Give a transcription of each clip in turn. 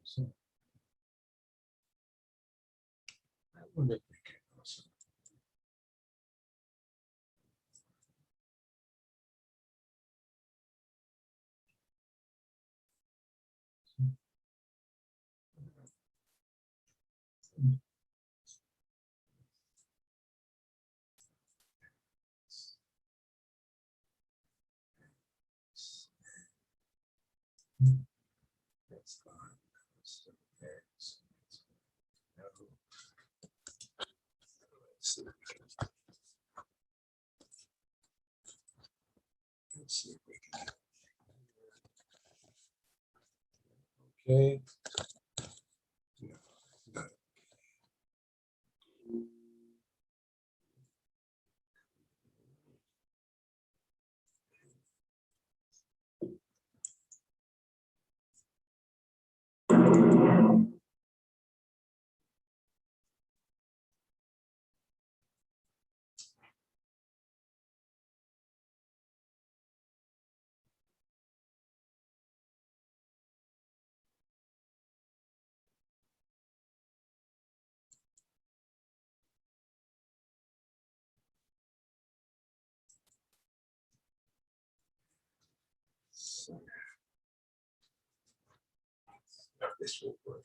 So I wonder if we can also. That's gone. So there's no. Let's see if we can. Okay. No, not. So this will work.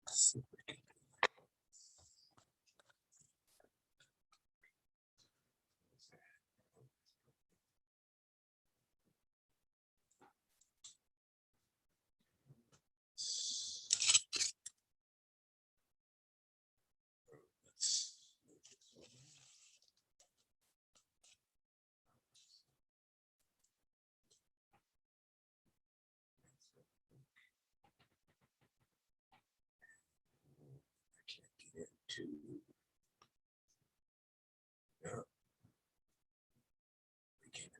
Let's see if we can. I can't get into. No, we can't.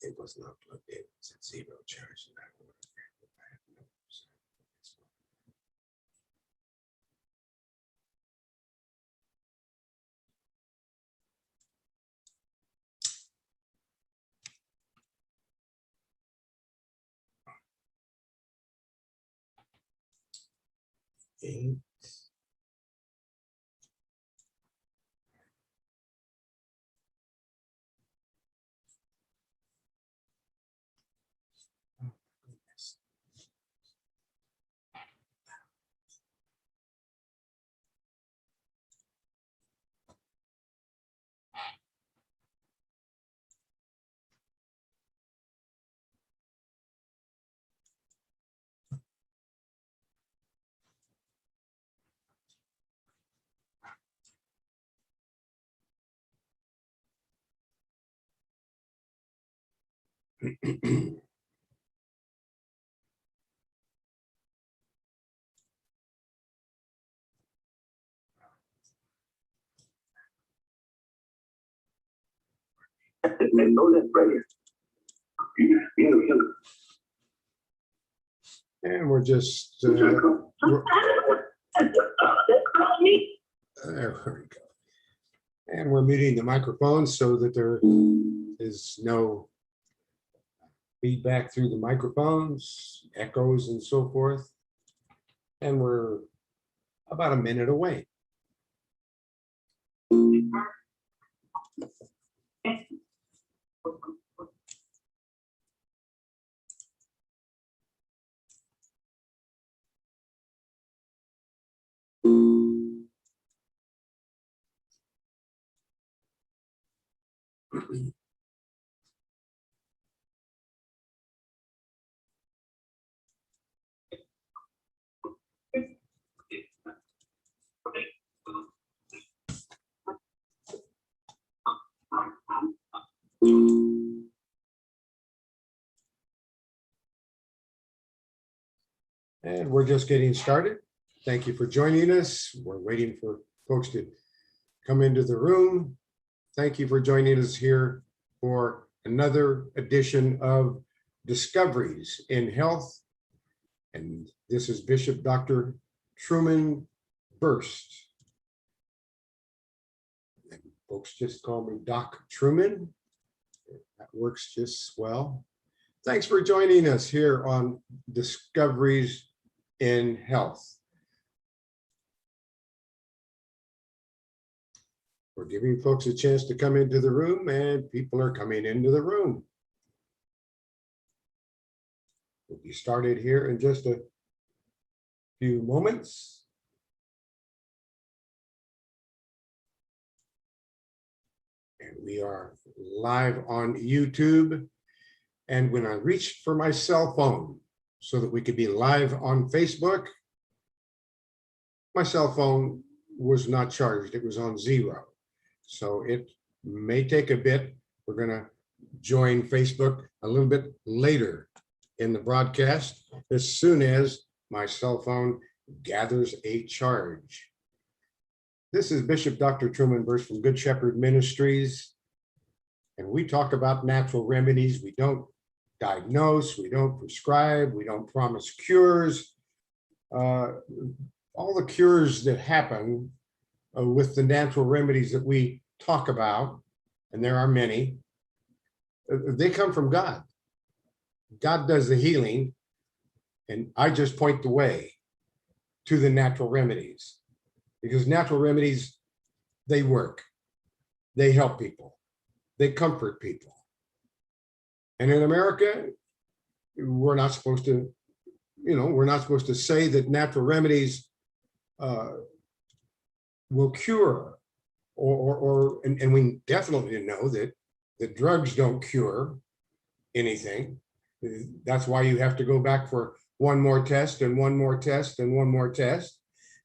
It was not plugged in. It's at zero charge. And I would have no percent. Eight. Oh, goodness. And we're just there we go. And we're muting the microphone so that there is no feedback through the microphones, echoes and so forth. And we're about a minute away. And we're just getting started. Thank you for joining us. We're waiting for folks to come into the room. Thank you for joining us here for another edition of Discoveries in Health. And this is Bishop Dr. Truman Berst. And folks just call me Doc Truman. That works just well. Thanks for joining us here on Discoveries in Health. We're giving folks a chance to come into the room, and people are coming into the room. We'll be started here in just a few moments. And we are live on YouTube. And when I reached for my cell phone so that we could be live on Facebook, my cell phone was not charged. It was on 0. So it may take a bit. We're going to join Facebook a little bit later in the broadcast as soon as my cell phone gathers a charge. This is Bishop Dr. Truman Berst from Good Shepherd Ministries, and we talk about natural remedies. We don't diagnose, we don't prescribe, we don't promise cures. All the cures that happen with the natural remedies that we talk about, and there are many, they come from God. God does the healing, and I just point the way to the natural remedies, because natural remedies, they work, they help people, they comfort people. And in America, we're not supposed to, we're not supposed to say that natural remedies will cure, and we definitely know that the drugs don't cure anything. That's why you have to go back for one more test and one more test and one more test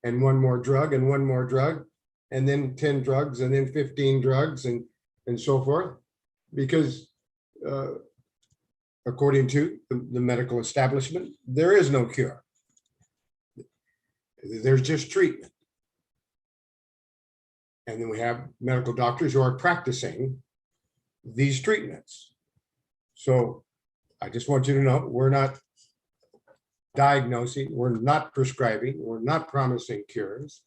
and one more drug and one more drug, and then 10 drugs and then 15 drugs and so forth, because according to the medical establishment, there is no cure. There's just treatment. And then we have medical doctors who are practicing these treatments. So I just want you to know, we're not diagnosing, we're not prescribing, we're not promising cures.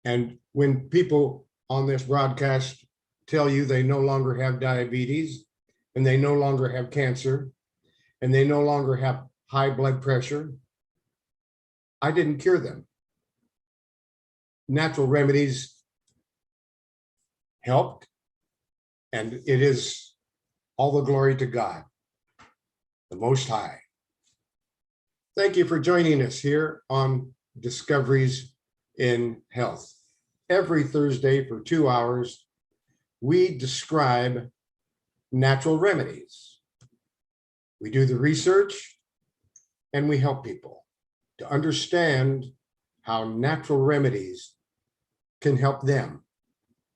And when people on this broadcast tell you they no longer have diabetes, and they no longer have cancer, and they no longer have high blood pressure, I didn't cure them. Natural remedies helped, and it is all the glory to God, the Most High. Thank you for joining us here on Discoveries in Health. Every Thursday for 2 hours, we describe natural remedies. We do the research, and we help people to understand how natural remedies can help them,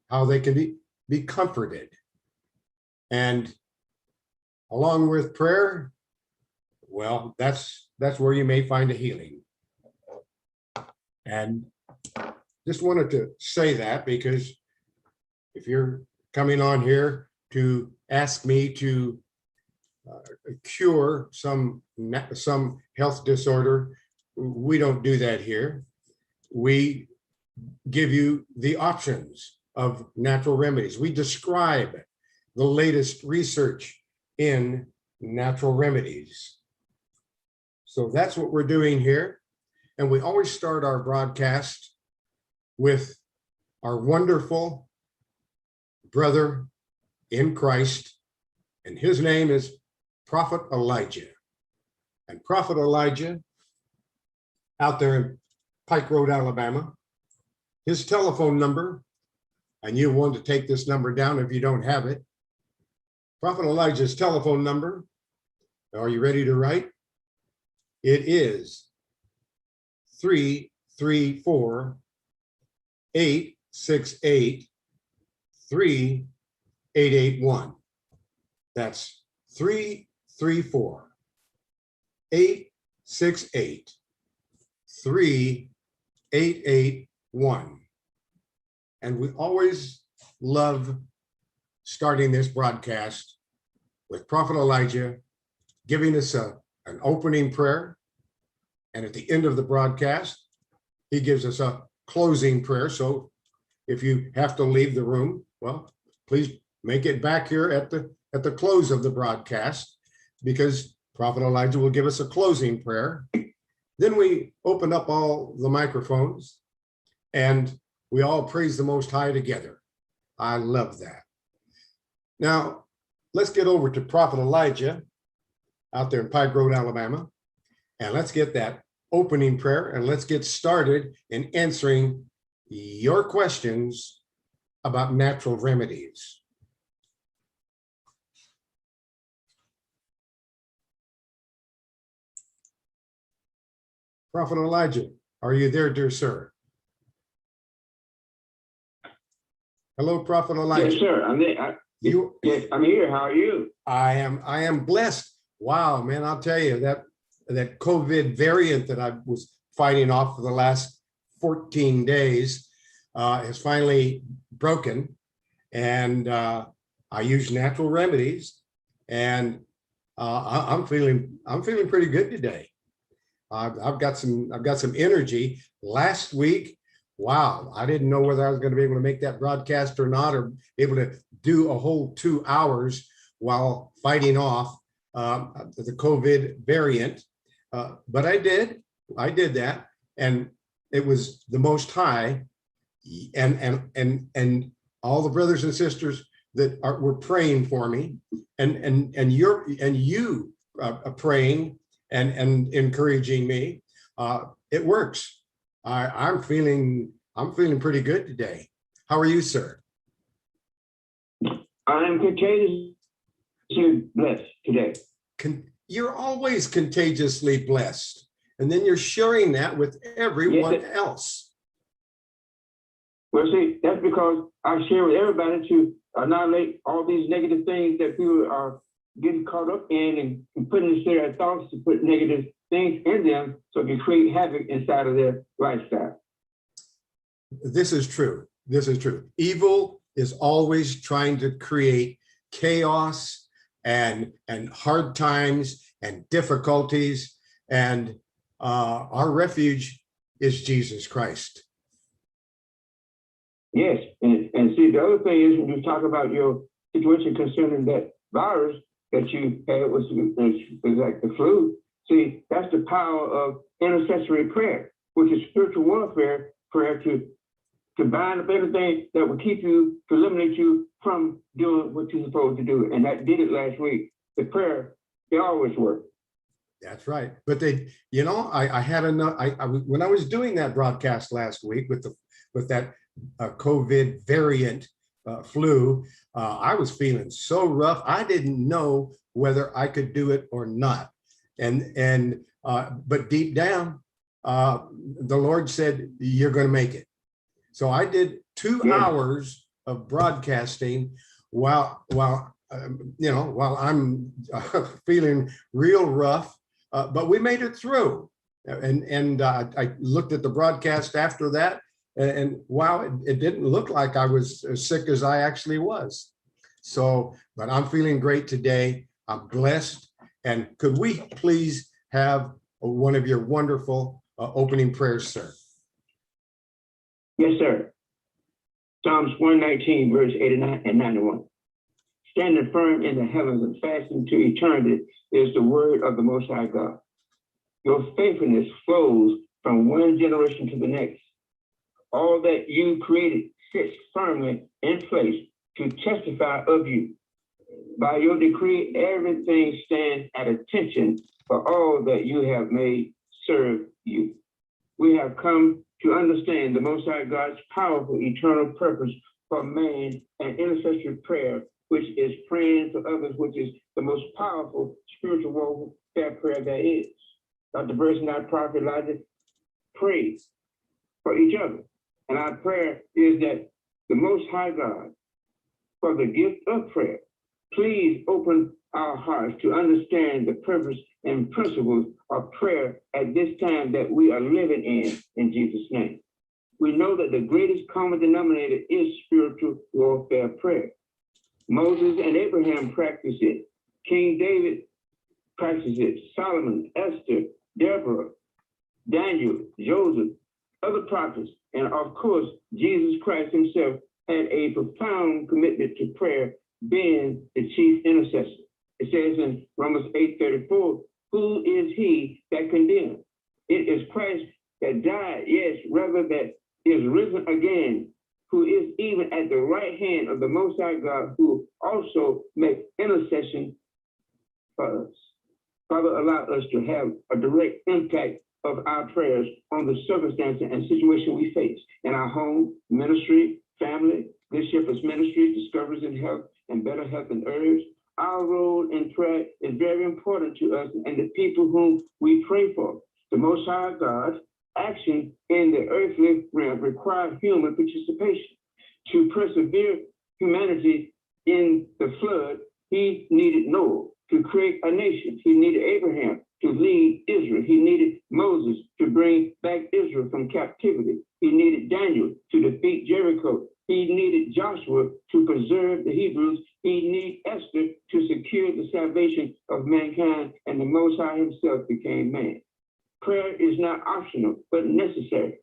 how they can be comforted. And along with prayer, well, that's where you may find a healing. And just wanted to say that, because if you're coming on here to ask me to cure some health disorder, we don't do that here. We give you the options of natural remedies. We describe the latest research in natural remedies. So that's what we're doing here. And we always start our broadcast with our wonderful brother in Christ, and his name is Prophet Elijah. And Prophet Elijah, out there in Pike Road, Alabama, his telephone number, and you want to take this number down if you don't have it. Prophet Elijah's telephone number, are you ready to write? It is 334-868-3129. 3881. That's 334-868-3881. And we always love starting this broadcast with Prophet Elijah giving us an opening prayer. And at the end of the broadcast, he gives us a closing prayer. So if you have to leave the room, well, please make it back here at the close of the broadcast, because Prophet Elijah will give us a closing prayer. Then we open up all the microphones and we all praise the Most High together. I love that. Now, let's get over to Prophet Elijah out there in Pike Road, Alabama, and let's get that opening prayer, and let's get started in answering your questions about natural remedies. Prophet Elijah, are you there, dear sir? Hello, Prophet Elijah. Yes, sir. I'm there. Yes, I'm here. How are you? I am blessed. Wow, man, I'll tell you, that COVID variant that I was fighting off for the last 14 days has finally broken. And I use natural remedies, and I'm feeling pretty good today. I've got some energy. Last week, wow, I didn't know whether I was going to be able to make that broadcast or not, or able to do a whole 2 hours while fighting off the COVID variant. But I did that, and it was the Most High, and all the brothers and sisters that were praying for me, and you praying and encouraging me. It works. I'm feeling pretty good today. How are you, sir? I'm contagiously blessed today. You're always contagiously blessed, and then you're sharing that with everyone else. Well, see, that's because I share with everybody to annihilate all these negative things that people are getting caught up in, and putting into their thoughts to put negative things in them so it can create havoc inside of their lifestyle. This is true. This is true. Evil is always trying to create chaos and hard times and difficulties, and our refuge is Jesus Christ. Yes, and see, the other thing is, when you talk about your situation concerning that virus that you had was like the flu. See, that's the power of intercessory prayer, which is spiritual warfare prayer to bind up everything that will keep you, to eliminate you from doing what you're supposed to do. And that did it last week. The prayer, they always work. That's right. But I had enough. When I was doing that broadcast last week with that COVID variant flu, I was feeling so rough. I didn't know whether I could do it or not. But deep down, the Lord said, "You're going to make it." So I did 2 hours of broadcasting while I'm feeling real rough, but we made it through. And I looked at the broadcast after that, and wow, it didn't look like I was as sick as I actually was. So, but I'm feeling great today. I'm blessed. And could we please have one of your wonderful opening prayers, sir? Yes, sir. Psalms 119, verse 89 and 91. Standing firm in the heavens and fastened to eternity is the word of the Most High God. Your faithfulness flows from one generation to the next. All that you created sits firmly in place to testify of you. By your decree, everything stands at attention, for all that you have made serve you. We have come to understand the Most High God's powerful eternal purpose for man and intercessory prayer, which is praying for others, which is the most powerful spiritual warfare prayer there is. Dr. Berst and our Prophet Elijah prayed for each other. And our prayer is that the Most High God, for the gift of prayer. Please open our hearts to understand the purpose and principles of prayer at this time that we are living in Jesus' name. We know that the greatest common denominator is spiritual warfare prayer. Moses and Abraham practiced it. King David practiced it. Solomon, Esther, Deborah, Daniel, Joseph, other prophets, and of course, Jesus Christ himself had a profound commitment to prayer, being the chief intercessor. It says in Romans 8:34, who is he that condemns? It is Christ that died, yes, rather that is risen again, who is even at the right hand of the Most High God, who also makes intercession for us. Father, allow us to have a direct impact of our prayers on the circumstances and situation we face in our home, ministry, family, Good Shepherd's ministry, Discoveries in Health, and Better Health and Herbs. Our role in prayer is very important to us and the people whom we pray for. The Most High God's action in the earthly realm requires human participation. To persevere humanity in the flood, he needed Noah. To create a nation, he needed Abraham to lead Israel. He needed Moses to bring back Israel from captivity. He needed Daniel to defeat Jericho. He needed Joshua to preserve the Hebrews. He needed Esther to secure the salvation of mankind, and the Most High himself became man. Prayer is not optional, but necessary.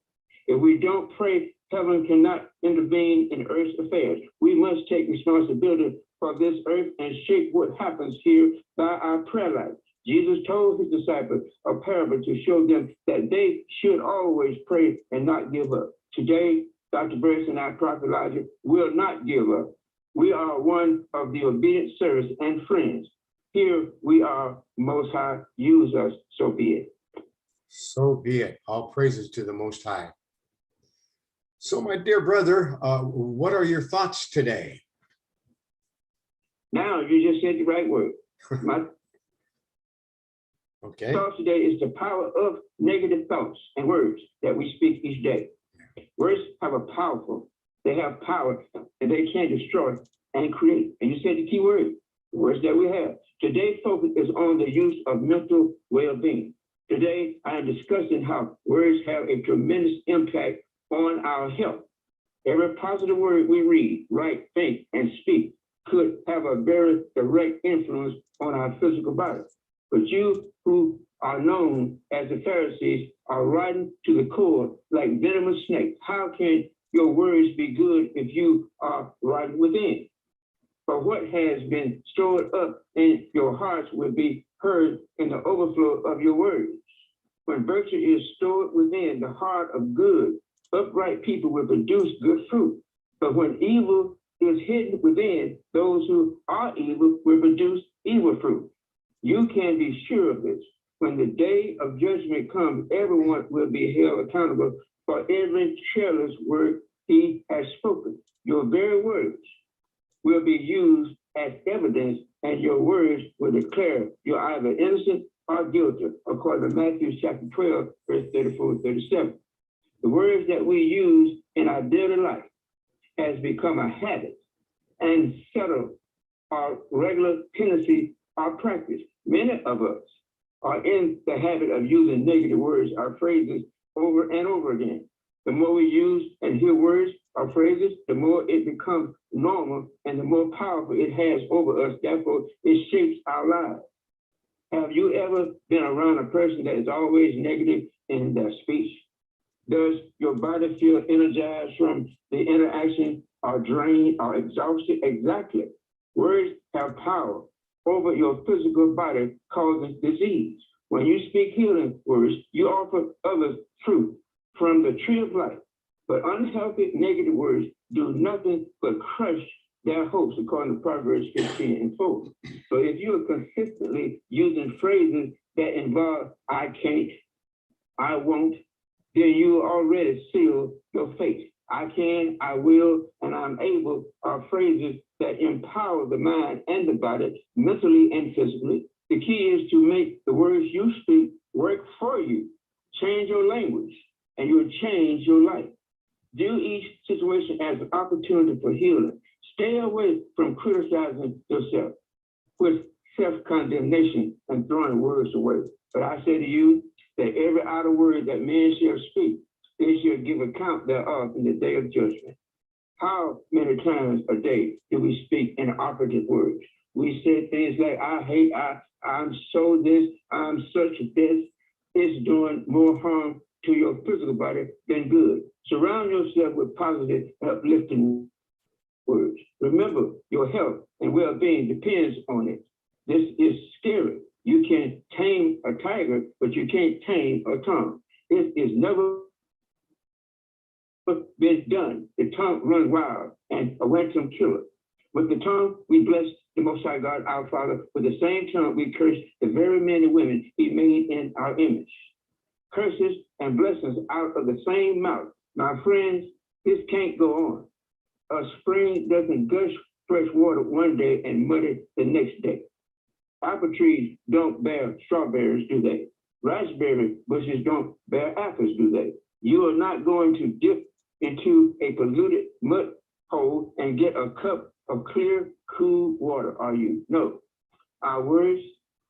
If we don't pray, heaven cannot intervene in earth's affairs. We must take responsibility for this earth and shape what happens here by our prayer life. Jesus told his disciples a parable to show them that they should always pray and not give up. Today, Dr. Berst and our prophet Elijah will not give up. We are one of the obedient servants and friends. Here we are, Most High, use us, so be it. So be it. All praises to the Most High. So, my dear brother, what are your thoughts today? Now, you just said the right word. My Okay. thoughts today is the power of negative thoughts and words that we speak each day. Words they have power, and they can destroy and create. And you said the key word, the words that we have. Today's focus is on the use of mental well-being. Today, I am discussing how words have a tremendous impact on our health. Every positive word we read, write, think, and speak could have a very direct influence on our physical body. But you who are known as the Pharisees are rotten to the core like venomous snakes. How can your words be good if you are rotten within? For what has been stored up in your hearts will be heard in the overflow of your words. When virtue is stored within the heart of good, upright people will produce good fruit. But when evil is hidden within, those who are evil will produce evil fruit. You can be sure of this. When the day of judgment comes, everyone will be held accountable for every careless word he has spoken. Your very words will be used as evidence, and your words will declare you're either innocent or guilty, according to Matthew chapter 12, verse 34 and 37. The words that we use in our daily life has become a habit and settled our regular tendency or practice. Many of us are in the habit of using negative words or phrases over and over again. The more we use and hear words or phrases, the more it becomes normal and the more powerful it has over us. Therefore, it shapes our lives. Have you ever been around a person that is always negative in their speech? Does your body feel energized from the interaction or drained or exhausted? Exactly. Words have power over your physical body, causing disease. When you speak healing words, you offer others fruit from the tree of life. But unhealthy negative words do nothing but crush their hopes, according to Proverbs 15 and 4. So if you are consistently using phrases that involve I can't, I won't, then you already seal your fate. I can, I will, and I'm able are phrases that empower the mind and the body, mentally and physically. The key is to make the words you speak work for you. Change your language, and you'll change your life. View each situation as an opportunity for healing. Stay away from criticizing yourself with self-condemnation and throwing words away. But I say to you that every idle word that men shall speak, they shall give account thereof in the day of judgment. How many times a day do we speak inoperative words? We say things like, I hate, I'm so this, I'm such this. It's doing more harm to your physical body than good. Surround yourself with positive, uplifting words. Remember, your health and well-being depends on it. This is scary. You can tame a tiger, but you can't tame a tongue. It is never been done. The tongue runs wild and a ransom killer. With the tongue, we bless the Most High God, our Father. With the same tongue, we curse the very men and women He made in our image. Curses and blessings out of the same mouth. My friends, this can't go on. A spring doesn't gush fresh water one day and mud it the next day. Apple trees don't bear strawberries, do they? Raspberry bushes don't bear apples, do they? You are not going to dip into a polluted mud hole and get a cup of clear, cool water, are you? No. Our words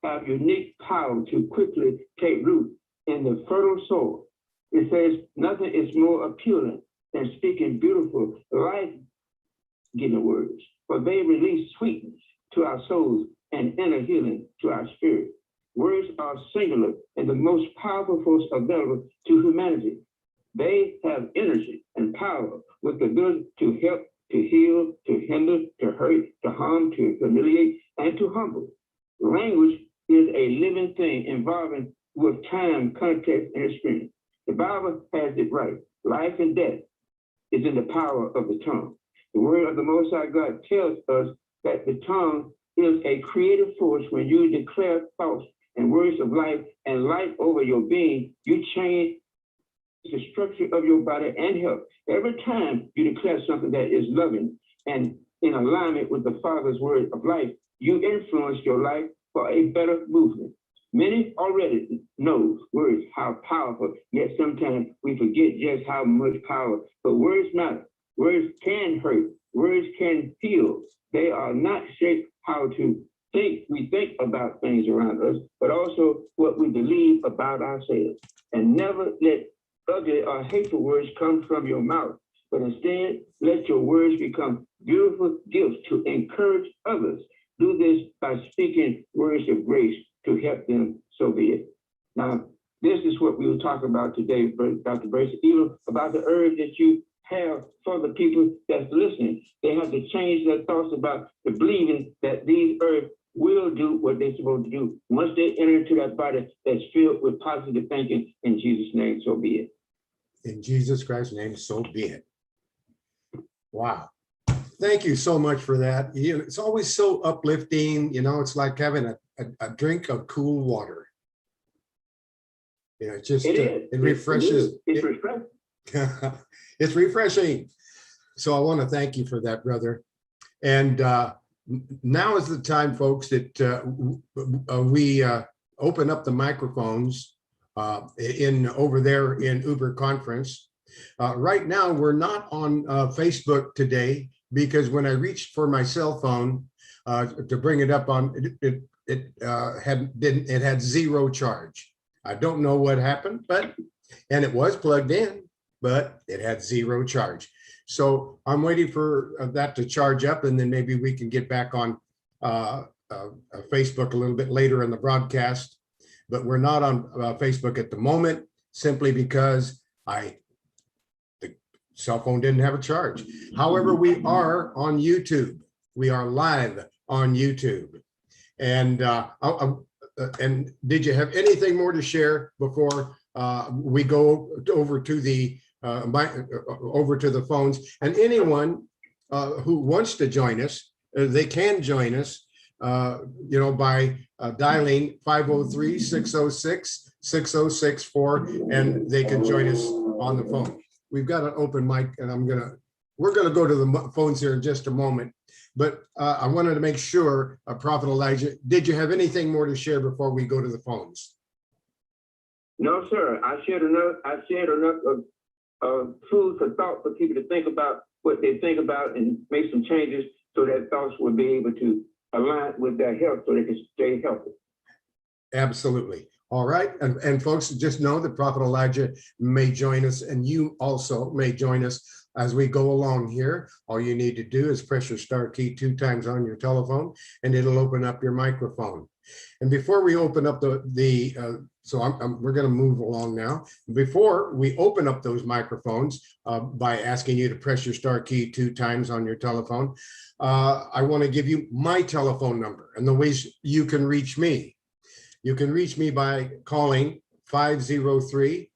have unique power to quickly take root in the fertile soil. It says nothing is more appealing than speaking beautiful, life-giving words, for they release sweetness to our souls and inner healing to our spirit. Words are singular and the most powerful force available to humanity. They have energy and power with the ability to help, to heal, to hinder, to hurt, to harm, to humiliate, and to humble. Language is a living thing involving with time, context, and experience. The Bible has it right. Life and death is in the power of the tongue. The word of the Most High God tells us that the tongue is a creative force. When you declare thoughts and words of life and life over your being, you change the structure of your body and health. Every time you declare something that is loving and in alignment with the Father's word of life, you influence your life for a better movement. Many already know words, how powerful, yet sometimes we forget just how much power. But words matter. Words can hurt. Words can heal. They are not shaped how to think. We think about things around us, but also what we believe about ourselves. And never let ugly or hateful words come from your mouth, but instead let your words become beautiful gifts to encourage others. Do this by speaking words of grace to help them, so be it. Now, this is what we will talk about today, Dr. Berst, even about the urge that you have for the people that's listening. They have to change their thoughts about the believing that these herbs will do what they're supposed to do. Once they enter into that body that's filled with positive thinking, in Jesus' name, so be it. In Jesus Christ's name, so be it. Wow. Thank you so much for that. It's always so uplifting. It's like having a drink of cool water. It refreshes. It's refreshing. It's refreshing. So I want to thank you for that, brother. And now is the time, folks, that we open up the microphones over there in Uber Conference. Right now, we're not on Facebook today because when I reached for my cell phone to bring it up on it had zero charge. I don't know what happened, and it was plugged in, but it had zero charge. So I'm waiting for that to charge up, and then maybe we can get back on Facebook a little bit later in the broadcast. But we're not on Facebook at the moment, simply because the cell phone didn't have a charge. However, we are on YouTube. We are live on YouTube. And did you have anything more to share before we go over to the phones? And anyone who wants to join us, they can join us, by dialing 503-606-6064, and they can join us on the phone. We've got an open mic, and we're gonna go to the phones here in just a moment. But I wanted to make sure, Prophet Elijah, did you have anything more to share before we go to the phones? No, sir. I shared enough of food for thought for people to think about what they think about and make some changes so that thoughts will be able to align with their health so they can stay healthy. Absolutely. All right. And folks, just know that Prophet Elijah may join us, and you also may join us as we go along here. All you need to do is press your star key 2 times on your telephone, and it'll open up your microphone. And before we open up we're going to move along now. Before we open up those microphones by asking you to press your star key 2 times on your telephone, I want to give you my telephone number and the ways you can reach me. You can reach me by calling 503-362-5899.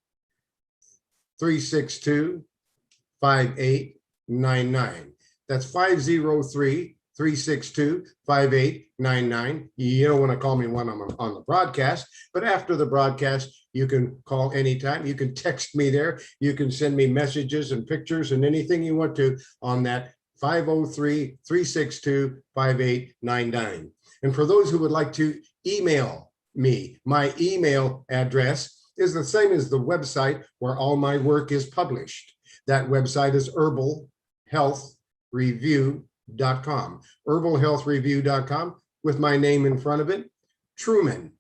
That's 503-362-5899. You don't want to call me when I'm on the broadcast, but after the broadcast, you can call anytime. You can text me there. You can send me messages and pictures and anything you want to on that 503-362-5899. And for those who would like to email me, my email address is the same as the website where all my work is published. That website is herbalhealthreview.com. herbalhealthreview.com with my name in front of it, Truman,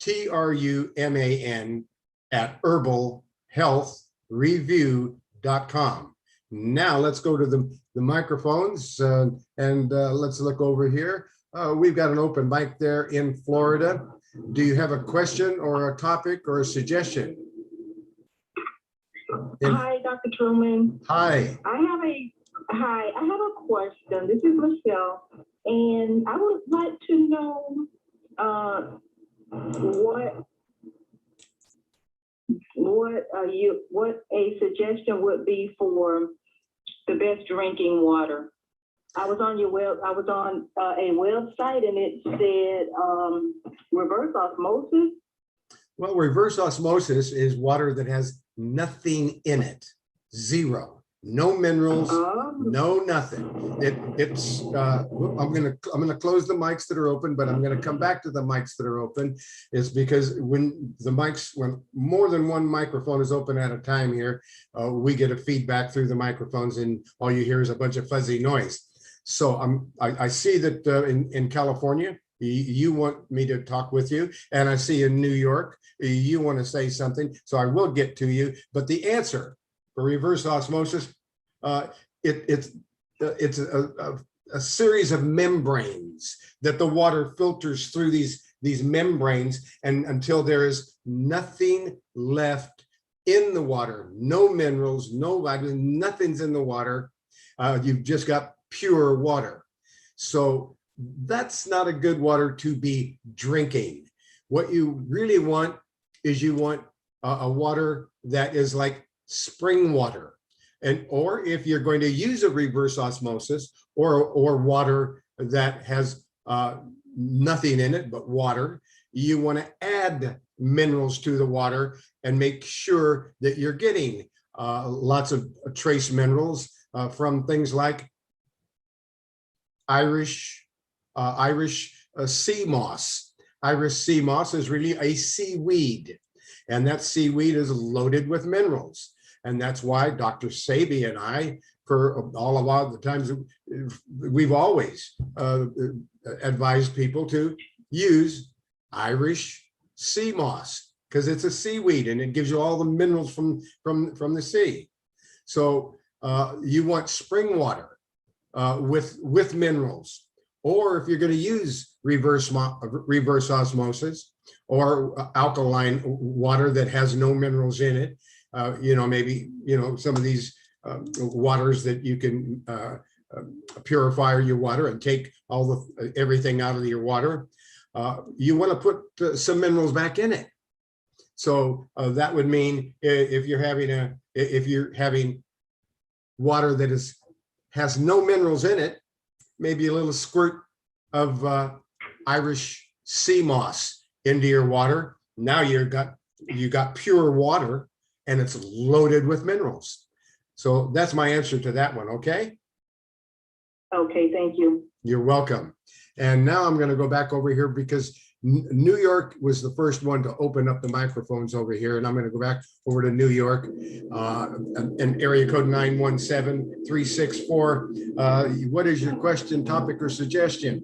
Truman at herbalhealthreview.com. Now let's go to the microphones and let's look over here. We've got an open mic there in Florida. Do you have a question or a topic or a suggestion? Hi, Dr. Truman. Hi. I have a question. This is Michelle, and I would like to know what a suggestion would be for the best drinking water. I was on a website and it said reverse osmosis. Well, reverse osmosis is water that has nothing in it, zero, no minerals, no nothing. I'm gonna close the mics that are open, but I'm gonna come back to the mics that are open. Is because when more than one microphone is open at a time here, we get a feedback through the microphones, and all you hear is a bunch of fuzzy noise. So I see that in California, you want me to talk with you, and I see in New York, you want to say something, so I will get to you. But the answer for reverse osmosis, it's a series of membranes that the water filters through these membranes, and until there is nothing left in the water, no minerals, no vitamins, nothing's in the water. You've just got pure water. So that's not a good water to be drinking. What you really want is you want a water that is like spring water. Or if you're going to use a reverse osmosis or water that has nothing in it but water, you want to add minerals to the water and make sure that you're getting lots of trace minerals from things like Irish sea moss. Irish sea moss is really a seaweed, and that seaweed is loaded with minerals. And that's why Dr. Sabi and I, for all of the times, we've always advised people to use Irish sea moss because it's a seaweed and it gives you all the minerals from the sea. So you want spring water with minerals, or if you're going to use reverse osmosis or alkaline water that has no minerals in it, maybe some of these waters that you can purify your water and take everything out of your water. You want to put some minerals back in it. So that would mean if you're having water that has no minerals in it, maybe a little squirt of Irish sea moss into your water. Now you got pure water and it's loaded with minerals. So that's my answer to that one. Okay. Okay, thank you. You're welcome. And now I'm going to go back over here because New York was the first one to open up the microphones over here, and I'm going to go back over to New York, and area code 917-364. What is your question, topic, or suggestion?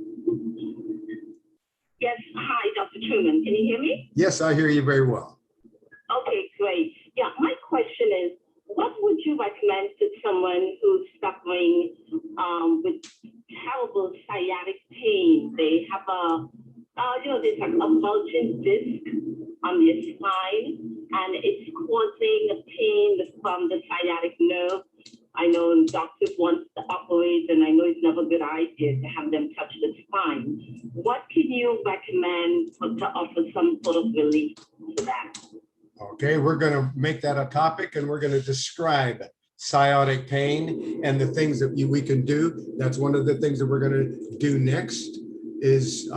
Yes, hi, Dr. Truman. Can you hear me? Yes, I hear you very well. Okay, great. Yeah, my question is, what would you recommend to someone who's suffering with terrible sciatic pain? They have there's like a bulging disc on their spine, and it's causing a pain from the sciatic nerve. I know doctors want to operate, and I know it's never a good idea to have them touch the spine. What can you recommend to offer some sort of relief to that? Okay, we're going to make that a topic, and we're going to describe sciatic pain and the things that we can do. That's one of the things that we're going to do next is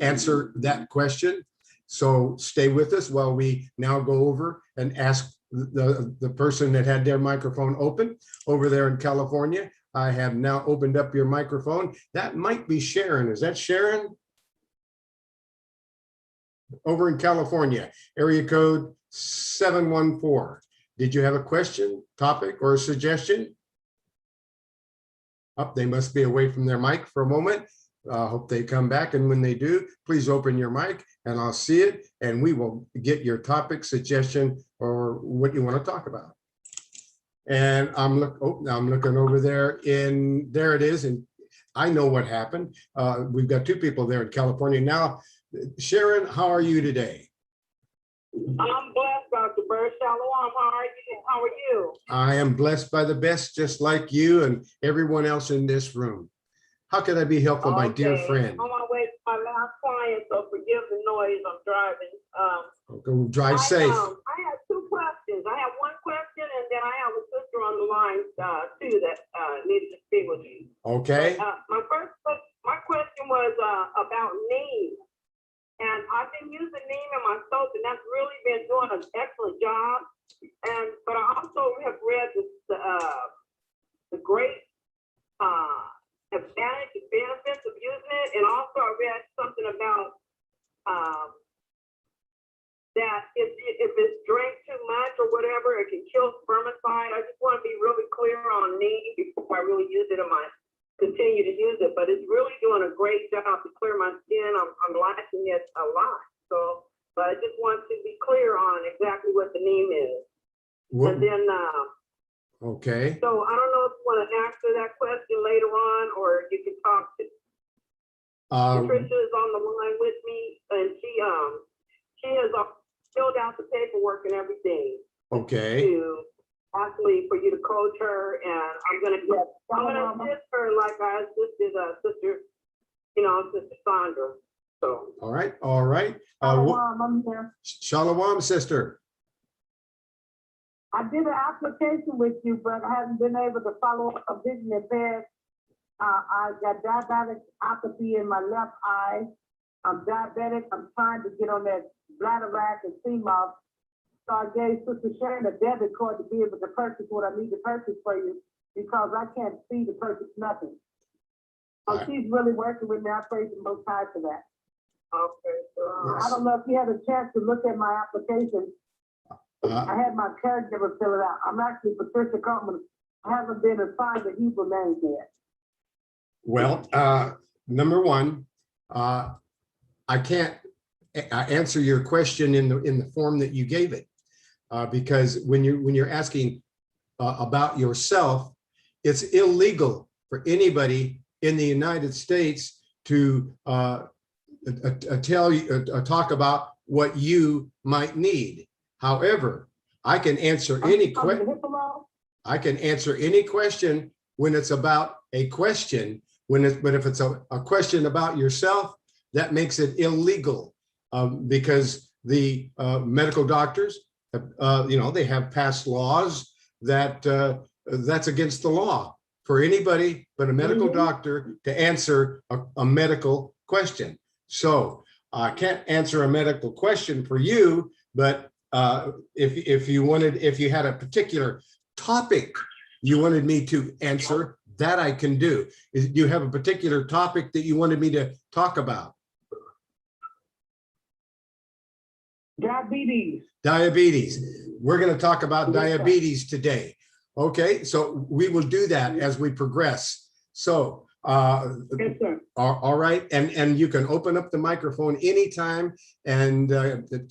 answer that question. So stay with us while we now go over and ask the person that had their microphone open over there in California. I have now opened up your microphone. That might be Sharon. Is that Sharon? Over in California, area code 714. Did you have a question, topic, or a suggestion? Oh, they must be away from their mic for a moment. Hope they come back, and when they do, please open your mic and I'll see it, and we will get your topic, suggestion, or what you want to talk about. And I'm looking over there, and there it is, and I know what happened. We've got two people there in California now. Sharon, how are you today? I'm blessed, Dr. Berst. Shalom, how are you? I am blessed by the best, just like you and everyone else in this room. How can I be helpful, my dear friend? On my way to my last client, so forgive the noise. I'm driving. Go drive safe. I have two questions. I have one question, and then I have a sister on the line too that needs to speak with you. Okay. My question was about neem. And I've been using neem in my soap, and that's really been doing an excellent job. But I also have read the great benefits of using it, and also I read something about that if it's drank too much or whatever, it can kill spermicide. I just want to be really clear on neem before I really use it continue to use it, but it's really doing a great job to clear my skin. I'm liking it a lot. So, but I just want to be clear on exactly what the neem is. And then, okay. So I don't know if you want to answer that question later on, or you can talk to Patricia is on the line with me, and she has filled out the paperwork and everything. Okay. To actually for you to coach her, and I'm gonna assist her like I assisted sister Sandra. So all right. Shalom, I'm here. Shalom, sister. I did an application with you, but I haven't been able to follow up. I'm vision impaired. I got diabetic apathy in my left eye. I'm diabetic. I'm trying to get on that bladder rack and CMOS. So I gave Sister Sharon a debit card to be able to purchase what I need to purchase for you, because I can't see to purchase nothing. So she's really working with me. I praise the Most High for that. Okay. Yes. I don't know if you had a chance to look at my application. I had my caregiver fill it out. I'm actually Patricia Coleman. I haven't been assigned a Hebrew name yet. Well, number one, I can't answer your question in the form that you gave it, because when you're asking about yourself, it's illegal for anybody in the United States to talk about what you might need. However, I can answer any question. I can answer any question when it's about a question. But if it's a question about yourself, that makes it illegal, because the medical doctors, they have passed laws that that's against the law for anybody but a medical doctor to answer a medical question. So I can't answer a medical question for you, but if you had a particular topic you wanted me to answer, that I can do. Do you have a particular topic that you wanted me to talk about? Diabetes. Diabetes. We're going to talk about diabetes today. Okay, so we will do that as we progress. So, Yes, sir. all right, and you can open up the microphone anytime and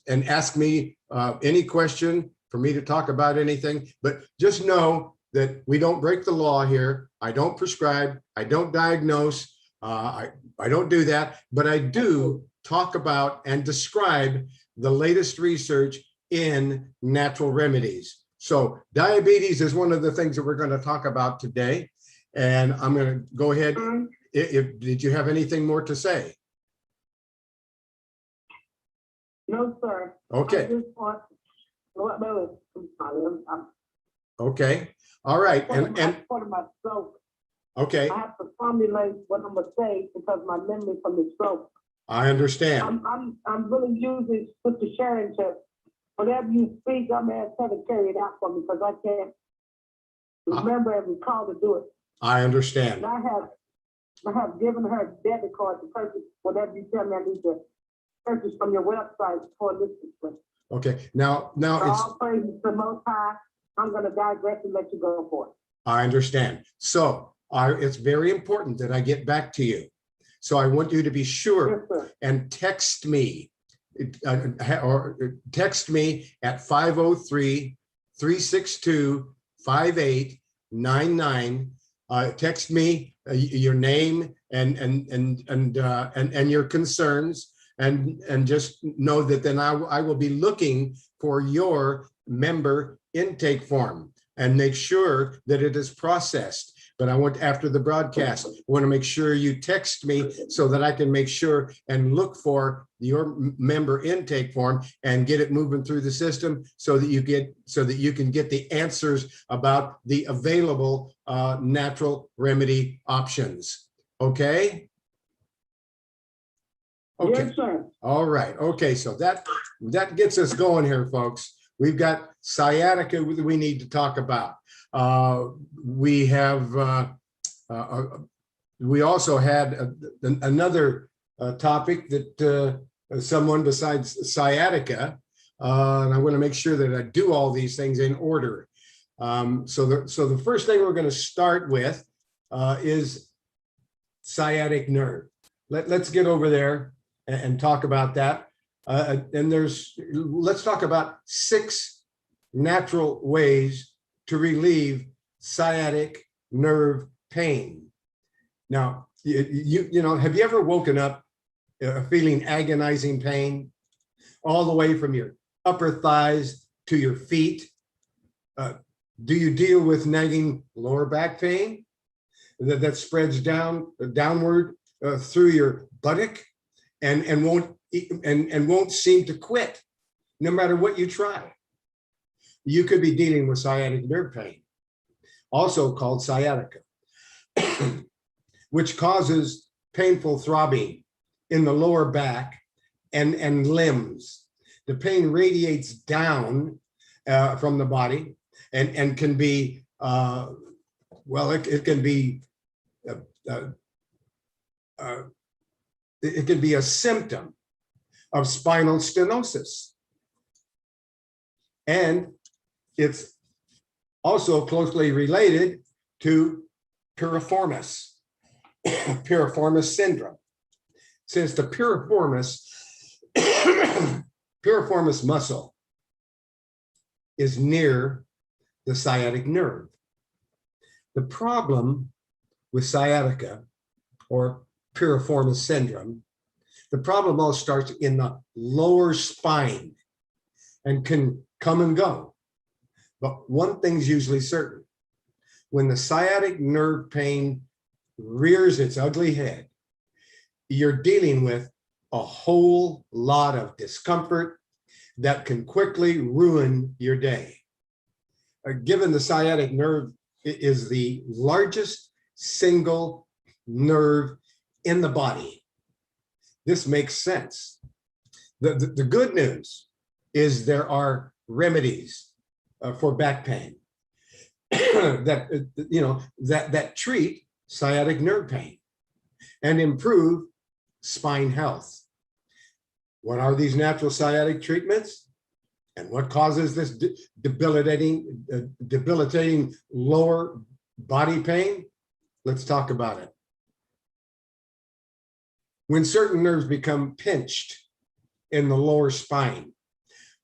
ask me any question for me to talk about anything. But just know that we don't break the law here. I don't prescribe. I don't diagnose. I don't do that. But I do talk about and describe the latest research in natural remedies. So diabetes is one of the things that we're going to talk about today. And I'm going to go ahead. Did you have anything more to say? No, sir. Okay. I just want, Okay. All right. And part of my stroke. okay. I have to formulate what I'm gonna say because my memory from the stroke. I understand. I'm really using with the sharing to whatever you speak, I'm gonna try to carry it out for me because I can't remember and recall to do it. I understand. And I have given her a debit card to purchase whatever you tell me I need to purchase from your website for this. Okay. Now it's all praise to the Most High. I'm gonna digress and let you go for it. I understand. So it's very important that I get back to you. So I want you to be sure Yes, and text me or text me at 503-362-5899. Text me your name and your concerns, and just know that then I will be looking for your member intake form and make sure that it is processed. But I want, after the broadcast, I want to make sure you text me so that I can make sure and look for your member intake form and get it moving through the system so that you can get the answers about the available natural remedy options. Okay? Okay. Yes, sir. All right. Okay. So that gets us going here, folks. We've got sciatica that we need to talk about. We also had another topic that someone besides sciatica, and I want to make sure that I do all these things in order. So the first thing we're going to start with is sciatic nerve. Let's get over there and talk about that. And let's talk about 6 natural ways to relieve sciatic nerve pain. Now, you know, have you ever woken up feeling agonizing pain all the way from your upper thighs to your feet? Do you deal with nagging lower back pain that spreads downward through your buttock and won't seem to quit no matter what you try? You could be dealing with sciatic nerve pain, also called sciatica, which causes painful throbbing in the lower back and limbs. The pain radiates down from the body and can be, it can be a symptom of spinal stenosis. And it's also closely related to piriformis syndrome. Since the piriformis muscle is near the sciatic nerve. The problem with sciatica or piriformis syndrome, the problem all starts in the lower spine and can come and go. But one thing's usually certain: when the sciatic nerve pain rears its ugly head, you're dealing with a whole lot of discomfort that can quickly ruin your day. Given the sciatic nerve is the largest single nerve in the body, this makes sense. The good news is there are remedies for back pain that treat sciatic nerve pain and improve spine health. What are these natural sciatic treatments? And what causes this debilitating lower body pain? Let's talk about it. When certain nerves become pinched in the lower spine,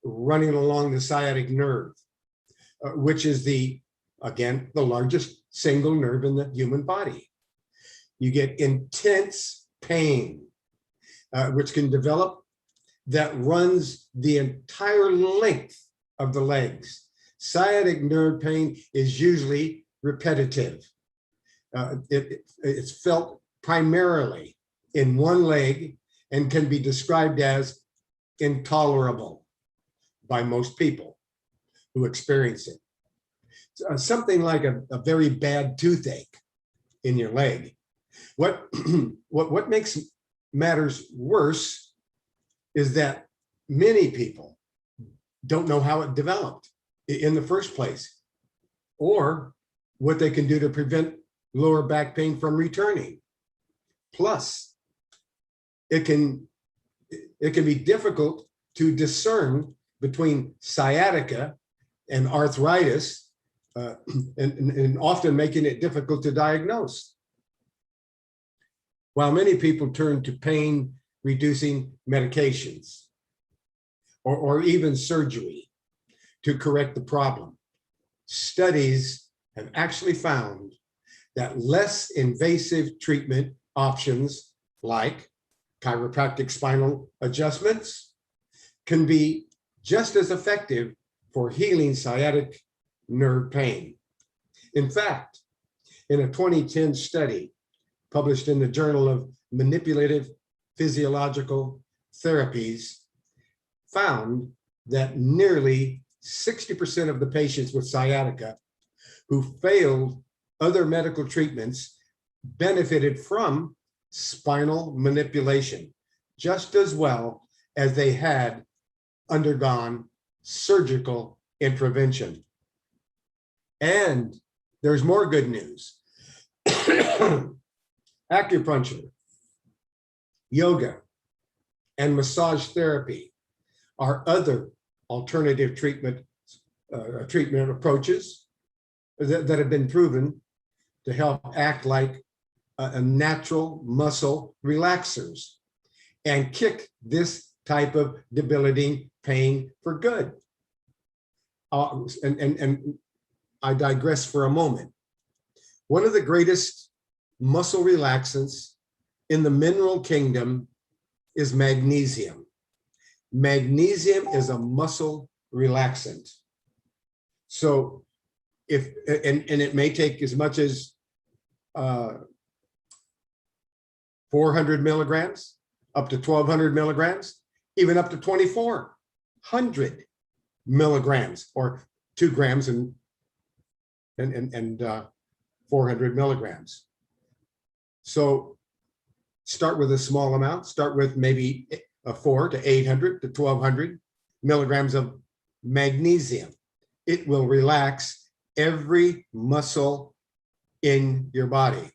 running along the sciatic nerve, which is again, the largest single nerve in the human body, you get intense pain, which can develop that runs the entire length of the legs. Sciatic nerve pain is usually repetitive. It's felt primarily in one leg and can be described as intolerable by most people who experience it. Something like a very bad toothache in your leg. What makes matters worse is that many people don't know how it developed in the first place, or what they can do to prevent lower back pain from returning. Plus, it can be difficult to discern between sciatica and arthritis, and often making it difficult to diagnose. While many people turn to pain-reducing medications or even surgery to correct the problem, studies have actually found that less invasive treatment options like chiropractic spinal adjustments can be just as effective for healing sciatic nerve pain. In fact, in a 2010 study published in the Journal of Manipulative Physiological Therapies, found that nearly 60% of the patients with sciatica who failed other medical treatments benefited from spinal manipulation just as well as they had undergone surgical intervention. And there's more good news. Acupuncture, yoga, and massage therapy are other alternative treatment approaches that have been proven to help act like a natural muscle relaxers and kick this type of debilitating pain for good. And I digress for a moment. One of the greatest muscle relaxants in the mineral kingdom is magnesium. Magnesium is a muscle relaxant. So and it may take as much as 400 milligrams, up to 1200 milligrams, even up to 2400 milligrams, or 2 grams and 400 milligrams. So start with a small amount, start with maybe 400 to 800 to 1200 milligrams of magnesium. It will relax every muscle in your body.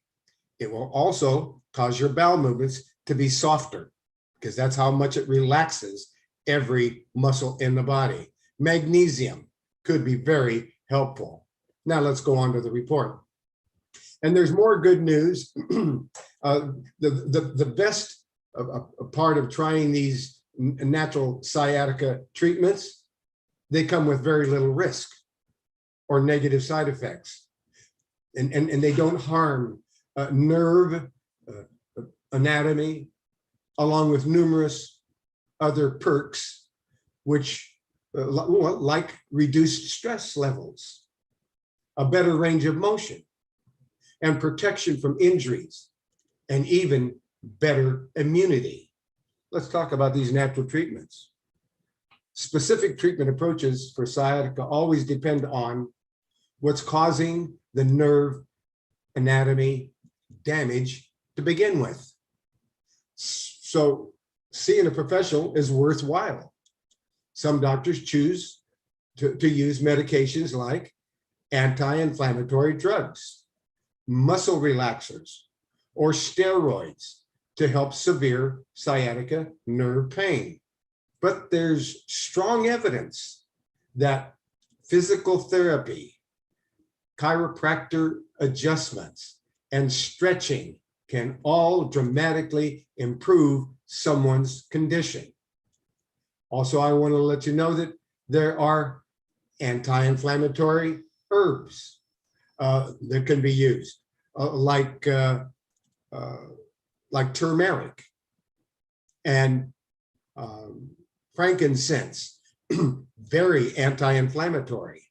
It will also cause your bowel movements to be softer, because that's how much it relaxes every muscle in the body. Magnesium could be very helpful. Now let's go on to the report. And there's more good news. The best part of trying these natural sciatica treatments, they come with very little risk or negative side effects. And they don't harm nerve anatomy, along with numerous other perks, which like reduced stress levels, a better range of motion, and protection from injuries, and even better immunity. Let's talk about these natural treatments. Specific treatment approaches for sciatica always depend on what's causing the nerve anatomy damage to begin with. So seeing a professional is worthwhile. Some doctors choose to use medications like anti-inflammatory drugs, muscle relaxers, or steroids to help severe sciatica nerve pain. But there's strong evidence that physical therapy, chiropractor adjustments, and stretching can all dramatically improve someone's condition. Also, I want to let you know that there are anti-inflammatory herbs that can be used, like turmeric and frankincense, very anti-inflammatory,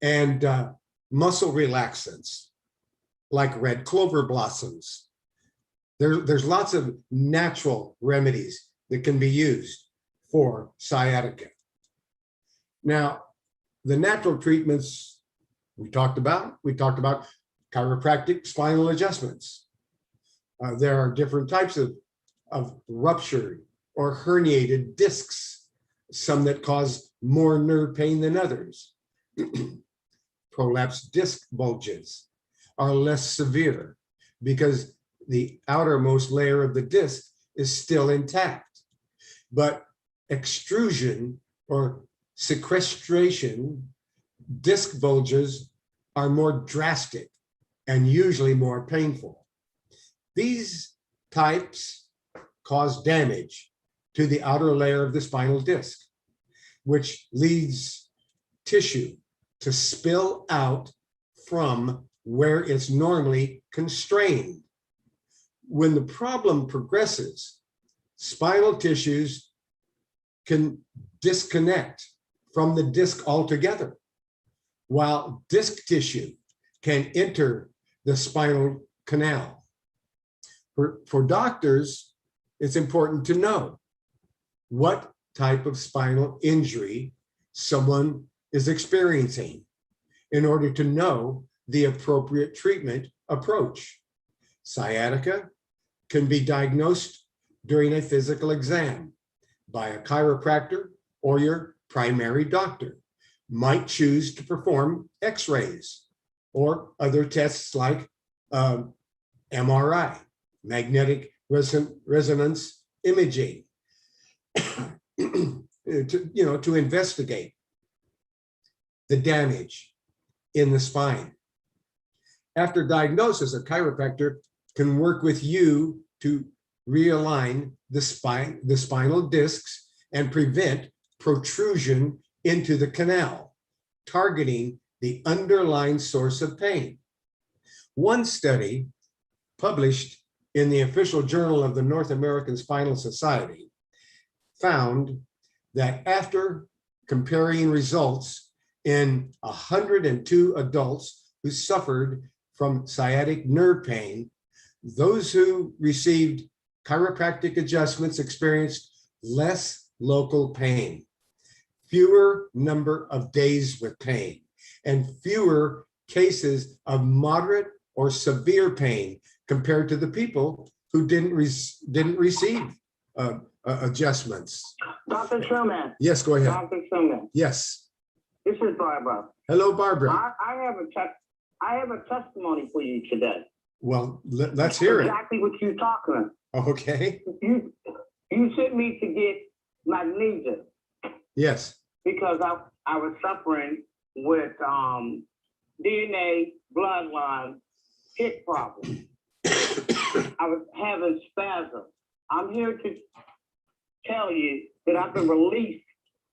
and muscle relaxants like red clover blossoms. There's lots of natural remedies that can be used for sciatica. Now, the natural treatments we talked about chiropractic spinal adjustments. There are different types of ruptured or herniated discs, some that cause more nerve pain than others. Prolapsed disc bulges are less severe because the outermost layer of the disc is still intact. But extrusion or sequestration disc bulges are more drastic and usually more painful. These types cause damage to the outer layer of the spinal disc, which leads tissue to spill out from where it's normally constrained. When the problem progresses, spinal tissues can disconnect from the disc altogether, while disc tissue can enter the spinal canal. For doctors, it's important to know what type of spinal injury someone is experiencing in order to know the appropriate treatment approach. Sciatica can be diagnosed during a physical exam by a chiropractor, or your primary doctor might choose to perform x-rays or other tests like MRI, magnetic resonance imaging, to investigate the damage in the spine. After diagnosis, a chiropractor can work with you to realign the spinal discs and prevent protrusion into the canal, targeting the underlying source of pain. One study published in the official journal of the North American Spinal Society found that after comparing results in 102 adults who suffered from sciatic nerve pain, those who received chiropractic adjustments experienced less local pain, fewer number of days with pain, and fewer cases of moderate or severe pain compared to the people who didn't receive adjustments. Dr. Truman. Yes, go ahead. Dr. Truman. Yes. This is Barbara. Hello, Barbara. I have a testimony for you today. Well, let's hear it. Exactly what you're talking about. Okay. You sent me to get magnesium Yes. because I was suffering with DNA bloodline hip problem. I was having spasms. I'm here to tell you that I've been released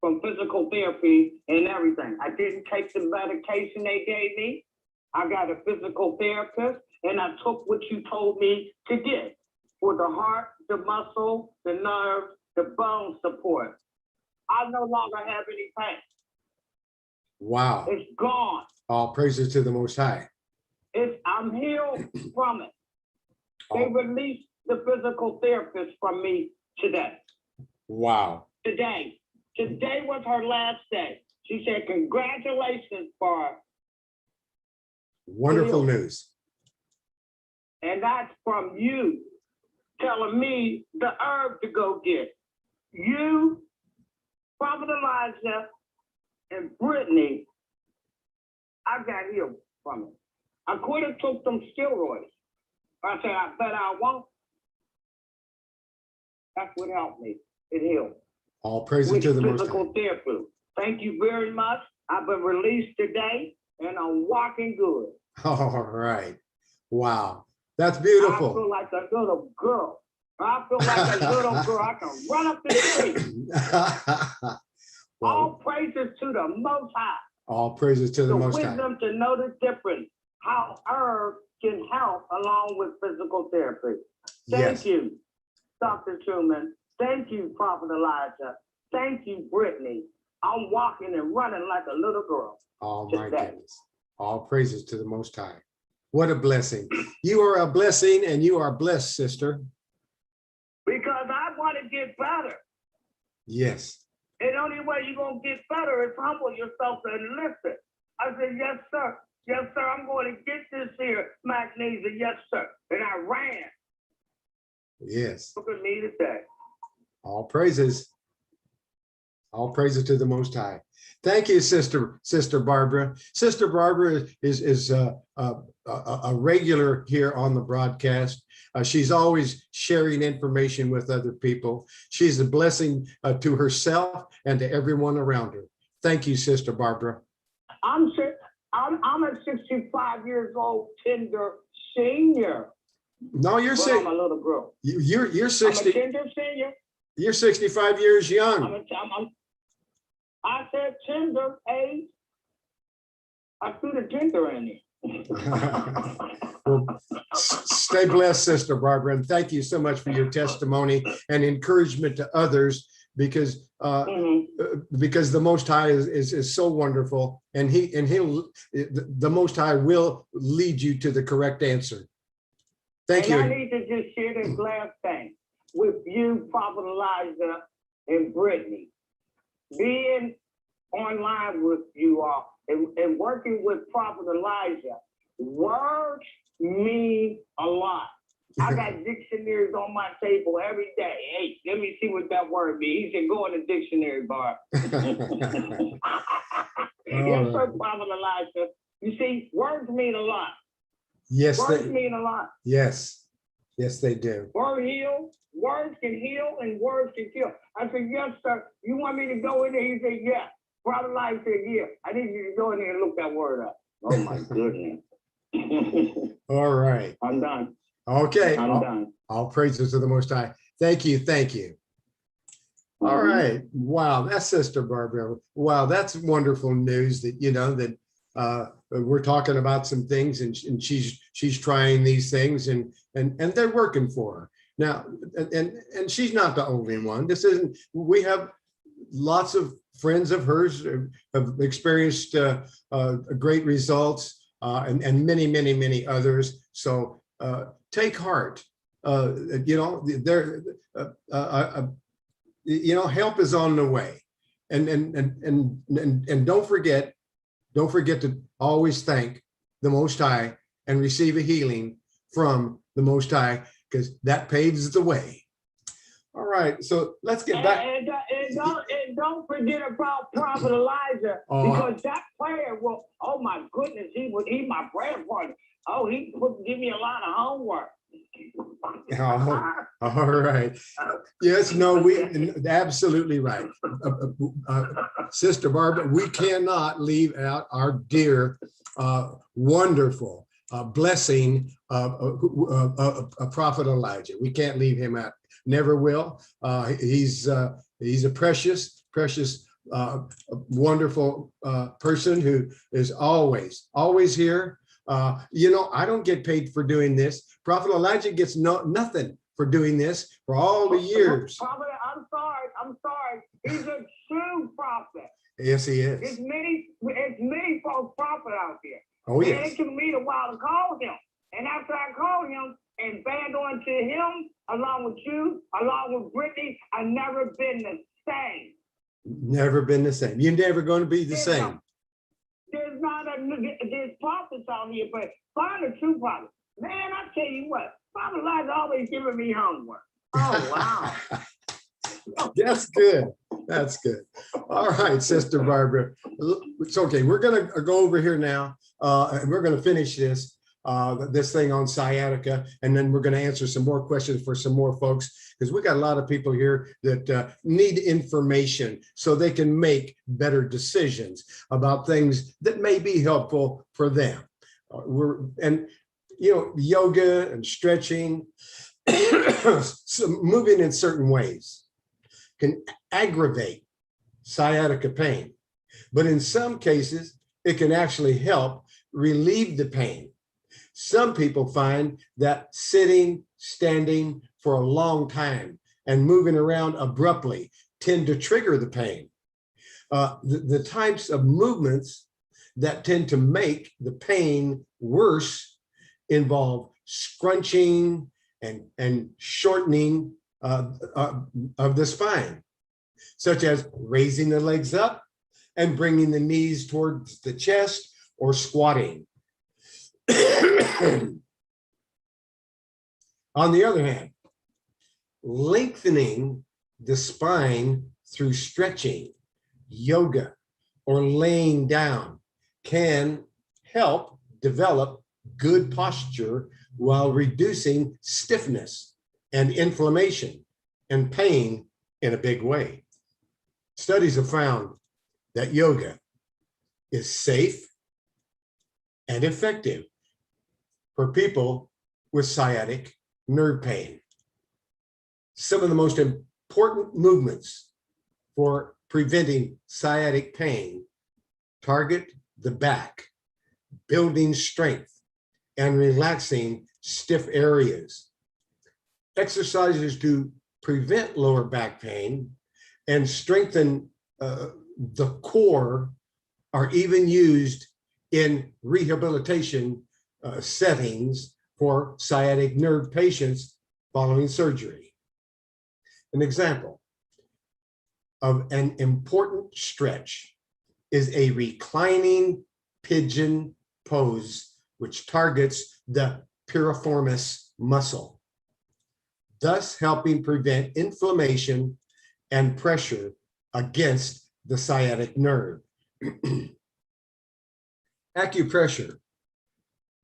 from physical therapy and everything. I didn't take the medication they gave me. I got a physical therapist, and I took what you told me to get for the heart, the muscle, the nerve, the bone support. I no longer have any pain. Wow. It's gone. All praises to the Most High. I'm healed from it. They released the physical therapist from me today. Wow. Today was her last day. She said, congratulations, Barb. Wonderful news. And that's from you telling me the herb to go get. You, Prophet Elijah, and Brittany, I got healed from it. I could have took them steroids. I said, I bet I won't. That's what helped me. it heals. All praises With to the Most High. physical therapy. Thank you very much. I've been released today and I'm walking good. All right. Wow. That's I beautiful. feel like a little girl. I feel like a little girl. I can run up the street. All praises to the Most High. All praises to the The Most High. wisdom to know the difference. How herb can help along with physical therapy. Yes. Thank you, Dr. Truman. Thank you, Prophet Elijah. Thank you, Brittany. I'm walking and running like a little girl. Oh Just my that. goodness. All praises to the Most High. What a blessing. You are a blessing and you are blessed, sister. Because I want to get better. Yes. And the only way you're going to get better is humble yourself and listen. I said, yes, sir. Yes, sir. I'm going to get this here magnesium. Yes, sir. And I ran. Yes. Look at me today. All praises. All praises to the Most High. Thank you, Sister Barbara. Sister Barbara is a regular here on the broadcast. She's always sharing information with other people. She's a blessing to herself and to everyone around her. Thank you, Sister Barbara. I'm a 65 years old tender senior. No, you're But I'm a little girl. you're I'm a 60. tender senior. You're 65 years young. I said tender age. I threw the gender in it. Well, stay blessed, Sister Barbara, and thank you so much for your testimony and encouragement to others, because the Most High is so wonderful, and the Most High will lead you to the correct answer. Thank you. I need to just share this last thing with you, Prophet Elijah and Brittany. Being online with you all and working with Prophet Elijah, words mean a lot. I got dictionaries on my table every day. Hey, let me see what that word means. He said, go in the dictionary bar. Yes, sir, Prophet Elijah. You see, words mean a lot. Yes, Words mean a lot. yes, they do. Words can heal and words can kill. I said, yes, sir. You want me to go in there? He said, yeah. Prophet Elijah said, yeah. I need you to go in there and look that word up. Oh my goodness. All right. I'm done. Okay. I'm done. All praises to the Most High. Thank you. Thank you. All right. Wow. That's Sister Barbara. Wow. That's wonderful news that, that we're talking about some things, and she's trying these things, and they're working for her. Now, and she's not the only one. We have lots of friends of hers who have experienced great results, and many others. So take heart. Help is on the way, and don't forget to always thank the Most High and receive a healing from the Most High, because that paves the way. All right, so let's get back. And don't forget about Prophet Elijah, because that prayer will, oh my goodness, he my prayer partner. Oh, he would give me a lot of homework. All right. Yes, no, we absolutely right. Sister Barbara, we cannot leave out our dear, wonderful, blessing Prophet Elijah. We can't leave him out. Never will. He's a precious, wonderful person who is always here. I don't get paid for doing this. Prophet Elijah gets nothing for doing this for all the years. Prophet, I'm sorry. He's a true prophet. Yes, he is. There's many false prophets out there. Oh, yes. And it took me a while to call him. And after I called him and banned on to him, along with you, along with Brittany, I've never been the same. Never been the same. You're never going to be the same. There's prophets out here, but find a true prophet. Man, I tell you what, Prophet Elijah always giving me homework. Oh, wow. That's good. That's good. All right, Sister Barbara. It's okay. We're going to go over here now, and we're going to finish this. this thing on sciatica, and then we're going to answer some more questions for some more folks, because we got a lot of people here that need information so they can make better decisions about things that may be helpful for them. Yoga and stretching, so moving in certain ways can aggravate sciatica pain, but in some cases, it can actually help relieve the pain. Some people find that sitting, standing for a long time and moving around abruptly tend to trigger the pain. The types of movements that tend to make the pain worse involve scrunching and shortening of the spine, such as raising the legs up and bringing the knees towards the chest, or squatting. On the other hand, lengthening the spine through stretching, yoga, or laying down can help develop good posture while reducing stiffness and inflammation and pain in a big way. Studies have found that yoga is safe and effective for people with sciatic nerve pain. Some of the most important movements for preventing sciatic pain target the back, building strength and relaxing stiff areas. Exercises to prevent lower back pain and strengthen the core are even used in rehabilitation settings for sciatic nerve patients following surgery. An example of an important stretch is a reclining pigeon pose, which targets the piriformis muscle, thus helping prevent inflammation and pressure against the sciatic nerve. Acupressure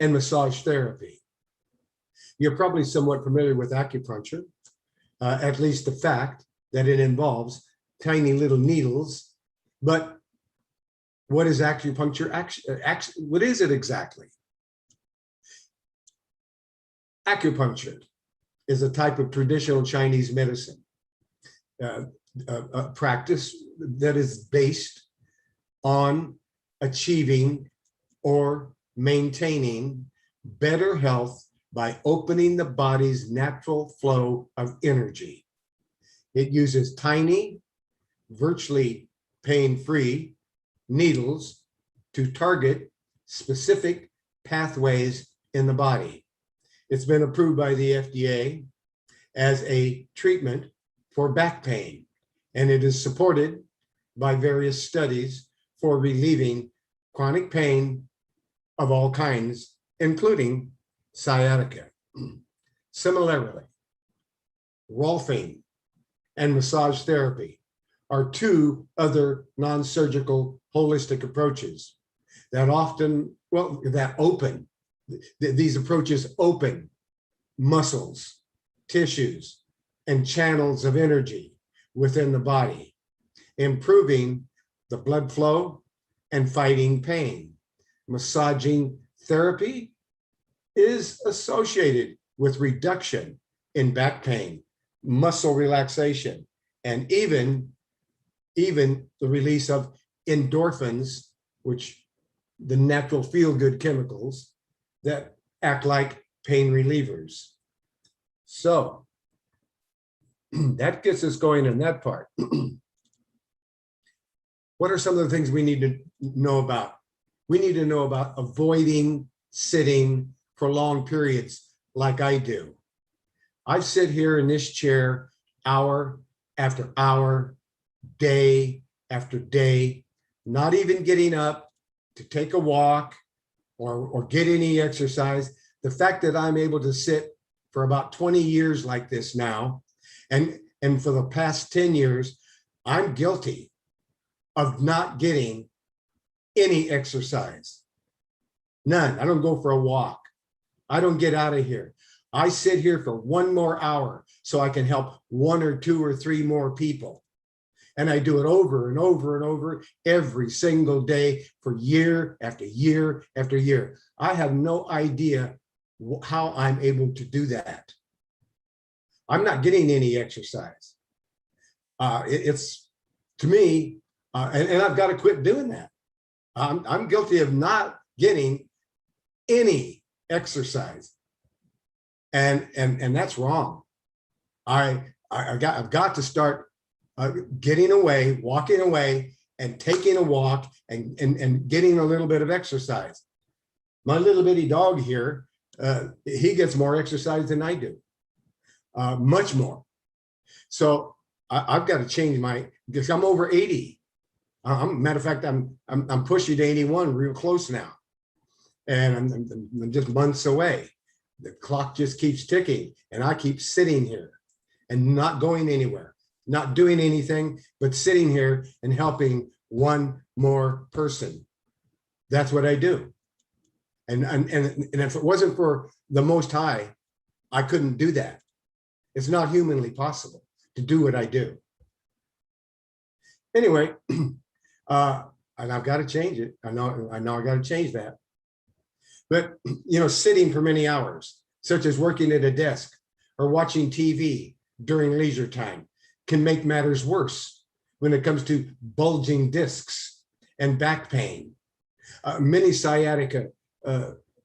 and massage therapy. You're probably somewhat familiar with acupuncture, at least the fact that it involves tiny little needles. But what is acupuncture? What is it exactly? Acupuncture is a type of traditional Chinese medicine practice that is based on achieving or maintaining better health by opening the body's natural flow of energy. It uses tiny, virtually pain-free needles to target specific pathways in the body. It's been approved by the FDA as a treatment for back pain, and it is supported by various studies for relieving chronic pain of all kinds, including sciatica. Similarly, rolfing and massage therapy are two other non-surgical holistic approaches that these approaches open muscles, tissues, and channels of energy within the body, improving the blood flow and fighting pain. Massaging therapy is associated with reduction in back pain, muscle relaxation, and even the release of endorphins, which the natural feel-good chemicals that act like pain relievers. So that gets us going in that part. What are some of the things we need to know about? We need to know about avoiding sitting for long periods like I do. I sit here in this chair hour after hour, day after day, not even getting up to take a walk or get any exercise. The fact that I'm able to sit for about 20 years like this now, and for the past 10 years, I'm guilty of not getting any exercise. None. I don't go for a walk. I don't get out of here. I sit here for 1 more hour so I can help 1 or 2 or 3 more people. And I do it over and over and over every single day for year after year after year. I have no idea how I'm able to do that. I'm not getting any exercise. It's to me, and I've got to quit doing that. I'm guilty of not getting any exercise, and that's wrong. I've got to start getting away, walking away, and taking a walk, and getting a little bit of exercise. My little bitty dog here, he gets more exercise than I do, much more. So I've got to change because I'm over 80. Matter of fact, I'm pushing to 81, real close now, and I'm just months away. The clock just keeps ticking, and I keep sitting here and not going anywhere, not doing anything, but sitting here and helping 1 more person. That's what I do. And if it wasn't for the Most High, I couldn't do that. It's not humanly possible to do what I do. Anyway, and I've got to change it. I know I got to change that. But, sitting for many hours, such as working at a desk or watching TV during leisure time, can make matters worse when it comes to bulging discs and back pain. Many sciatica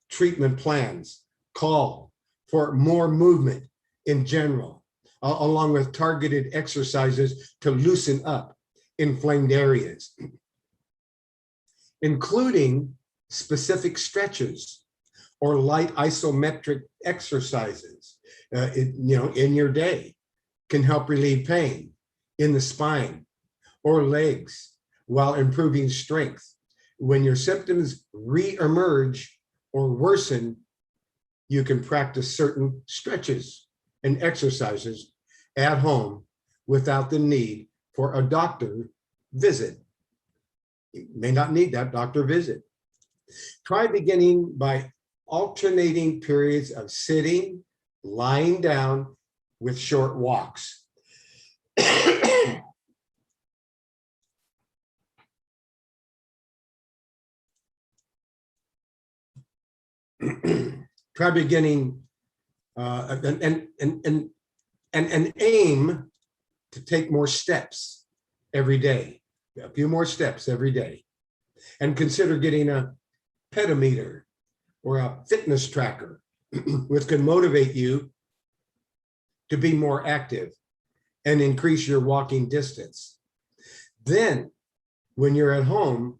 treatment plans call for more movement in general, along with targeted exercises to loosen up inflamed areas, including specific stretches or light isometric exercises in your day can help relieve pain in the spine or legs while improving strength. When your symptoms re-emerge or worsen, you can practice certain stretches and exercises at home without the need for a doctor visit. You may not need that doctor visit. Try beginning by alternating periods of sitting, lying down with short walks. Try beginning and aim to take more steps every day, a few more steps every day, and consider getting a pedometer or a fitness tracker, which can motivate you to be more active and increase your walking distance. Then, when you're at home,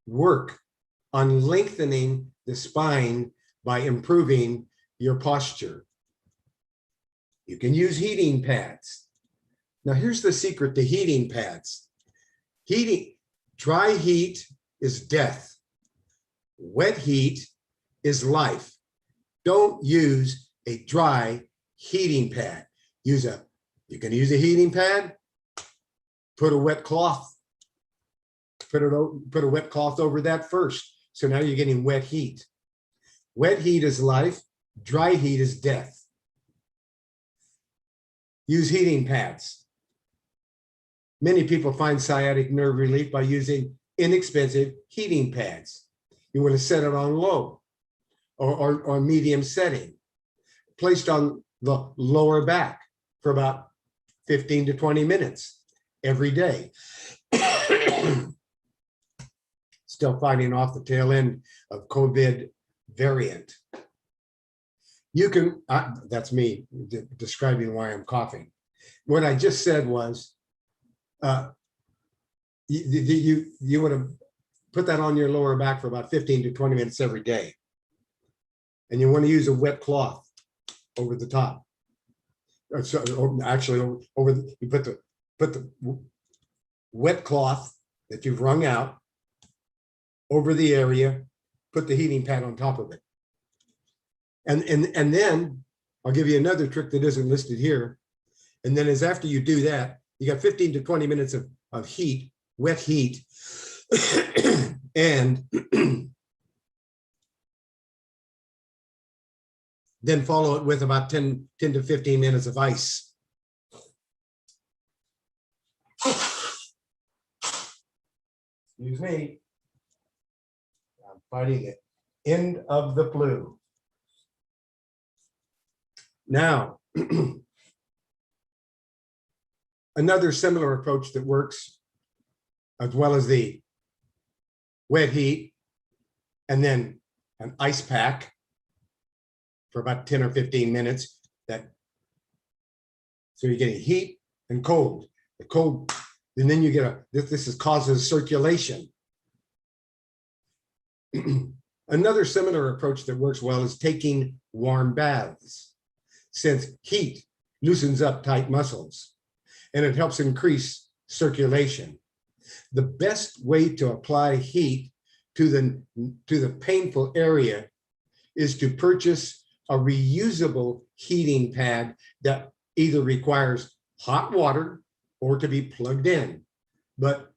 work on lengthening the spine by improving your posture. You can use heating pads. Now, here's the secret to heating pads. Dry heat is death. Wet heat is life. Don't use a dry heating pad. You can use a heating pad, put a wet cloth, put a wet cloth over that first. So now you're getting wet heat. Wet heat is life, dry heat is death. Use heating pads. Many people find sciatic nerve relief by using inexpensive heating pads. You want to set it on low or medium setting, placed on the lower back for about 15 to 20 minutes every day. Still fighting off the tail end of COVID variant. You can, that's me describing why I'm coughing. What I just said was, you want to put that on your lower back for about 15 to 20 minutes every day. And you want to use a wet cloth over the top. Actually, you put the wet cloth that you've wrung out over the area, put the heating pad on top of it. And then I'll give you another trick that isn't listed here. And then as after you do that, you got 15 to 20 minutes of heat, wet heat, and then follow it with about 10 to 15 minutes of ice. Excuse me. I'm fighting it. End of the flu. Now, another similar approach that works, as well as the wet heat and then an ice pack for about 10 or 15 minutes. So you're getting heat and cold. The cold, and then you get this causes circulation. Another similar approach that works well is taking warm baths, since heat loosens up tight muscles and it helps increase circulation. The best way to apply heat to the painful area is to purchase a reusable heating pad that either requires hot water or to be plugged in. But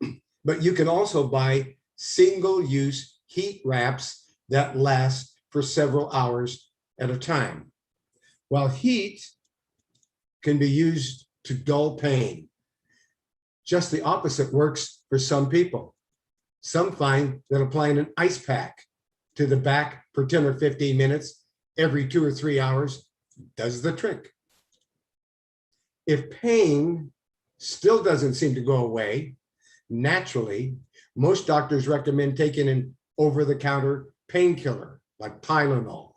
you can also buy single-use heat wraps that last for several hours at a time. While heat can be used to dull pain, just the opposite works for some people. Some find that applying an ice pack to the back for 10 or 15 minutes every 2 or 3 hours does the trick. If pain still doesn't seem to go away naturally, most doctors recommend taking an over-the-counter painkiller like Tylenol.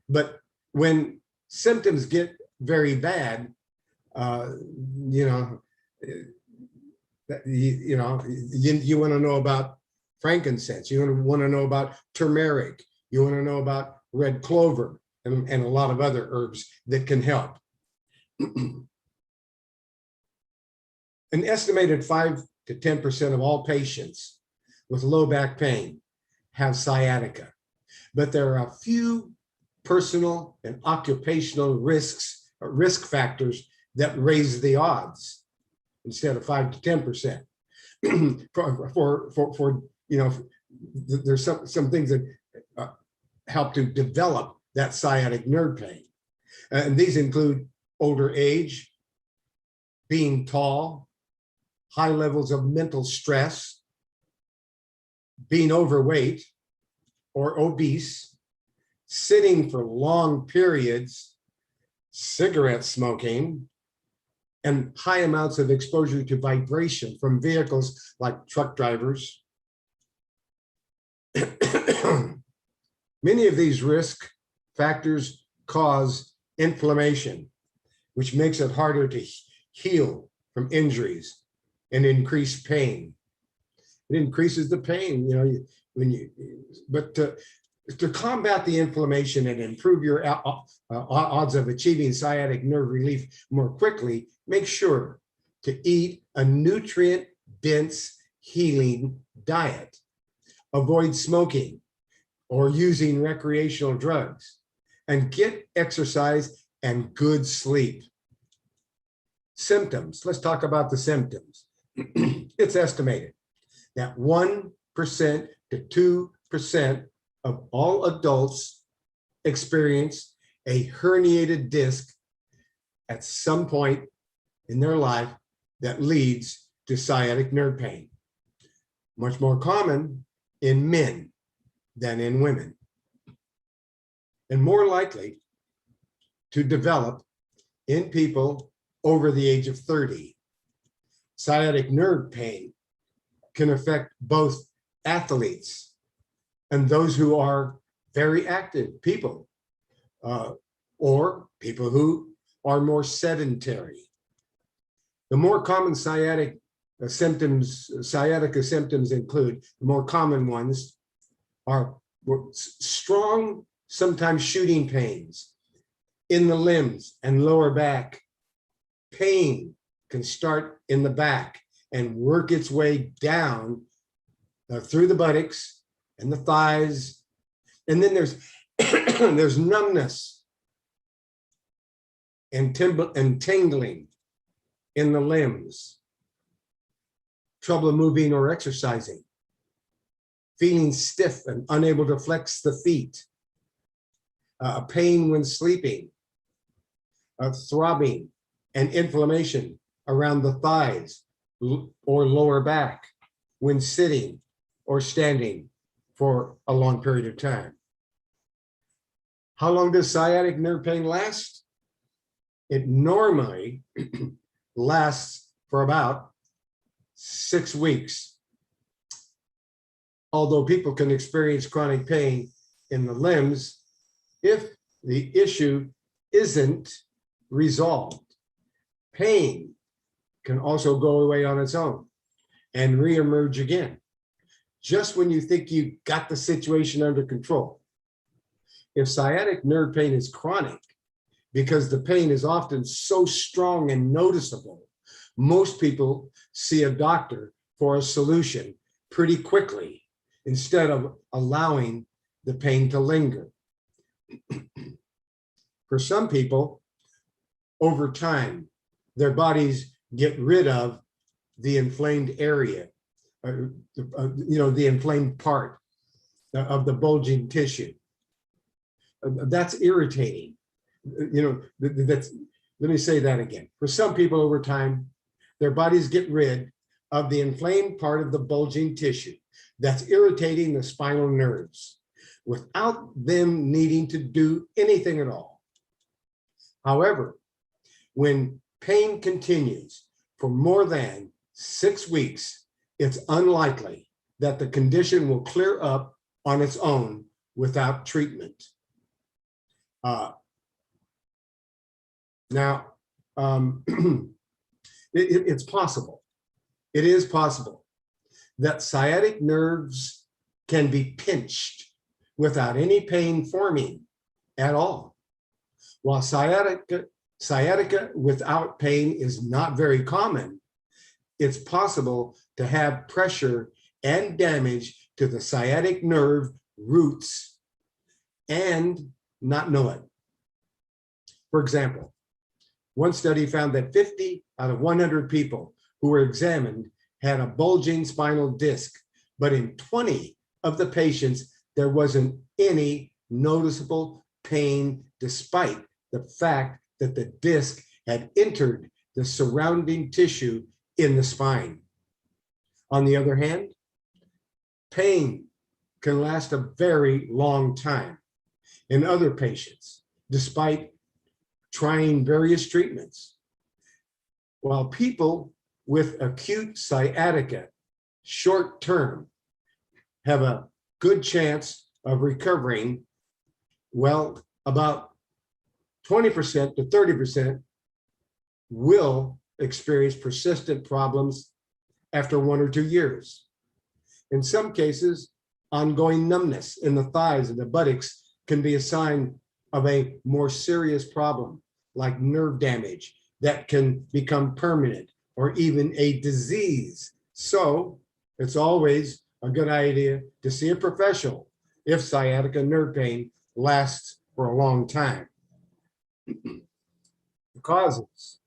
But when symptoms get very bad, you want to know about frankincense, you want to know about turmeric, you want to know about red clover and a lot of other herbs that can help. An estimated 5 to 10% of all patients with low back pain have sciatica, but there are a few personal and occupational risk factors that raise the odds instead of 5 to 10%. There's some things that help to develop that sciatic nerve pain, and these include older age, being tall, high levels of mental stress, being overweight or obese, sitting for long periods, cigarette smoking, and high amounts of exposure to vibration from vehicles like truck drivers. Many of these risk factors cause inflammation, which makes it harder to heal from injuries and increase pain. It increases the pain, but to combat the inflammation and improve your odds of achieving sciatic nerve relief more quickly, make sure to eat a nutrient-dense healing diet. Avoid smoking or using recreational drugs, and get exercise and good sleep. Symptoms, let's talk about the symptoms. It's estimated that 1% to 2% of all adults experience a herniated disc at some point in their life that leads to sciatic nerve pain. Much more common in men than in women, and more likely to develop in people over the age of 30. Sciatic nerve pain can affect both athletes and those who are very active people, or people who are more sedentary. The more common sciatica symptoms include, the more common ones are strong, sometimes shooting pains in the limbs and lower back. Pain can start in the back and work its way down through the buttocks and the thighs. And then there's numbness and tingling in the limbs, trouble moving or exercising, feeling stiff and unable to flex the feet, pain when sleeping, throbbing and inflammation around the thighs or lower back when sitting or standing for a long period of time. How long does sciatic nerve pain last? It normally lasts for about 6 weeks. Although people can experience chronic pain in the limbs if the issue isn't resolved. Pain can also go away on its own and reemerge again, just when you think you got the situation under control. If sciatic nerve pain is chronic, because the pain is often so strong and noticeable, most people see a doctor for a solution pretty quickly instead of allowing the pain to linger. For some people, over time, their bodies get rid of the inflamed area, the inflamed part of the bulging tissue. That's irritating. Let me say that again. For some people over time, their bodies get rid of the inflamed part of the bulging tissue that's irritating the spinal nerves without them needing to do anything at all. However, when pain continues for more than 6 weeks, it's unlikely that the condition will clear up on its own without treatment. It's possible. It is possible that sciatic nerves can be pinched without any pain forming at all. While sciatica without pain is not very common, it's possible to have pressure and damage to the sciatic nerve roots and not know it. For example, one study found that 50 out of 100 people who were examined had a bulging spinal disc, but in 20 of the patients, there wasn't any noticeable pain despite the fact that the disc had entered the surrounding tissue in the spine. On the other hand, pain can last a very long time in other patients, despite trying various treatments. While people with acute sciatica, short term, have a good chance of recovering, well, about 20% to 30% will experience persistent problems after 1 or 2 years. In some cases, ongoing numbness in the thighs and the buttocks can be a sign of a more serious problem, like nerve damage that can become permanent or even a disease. So it's always a good idea to see a professional if sciatica nerve pain lasts for a long time. The causes.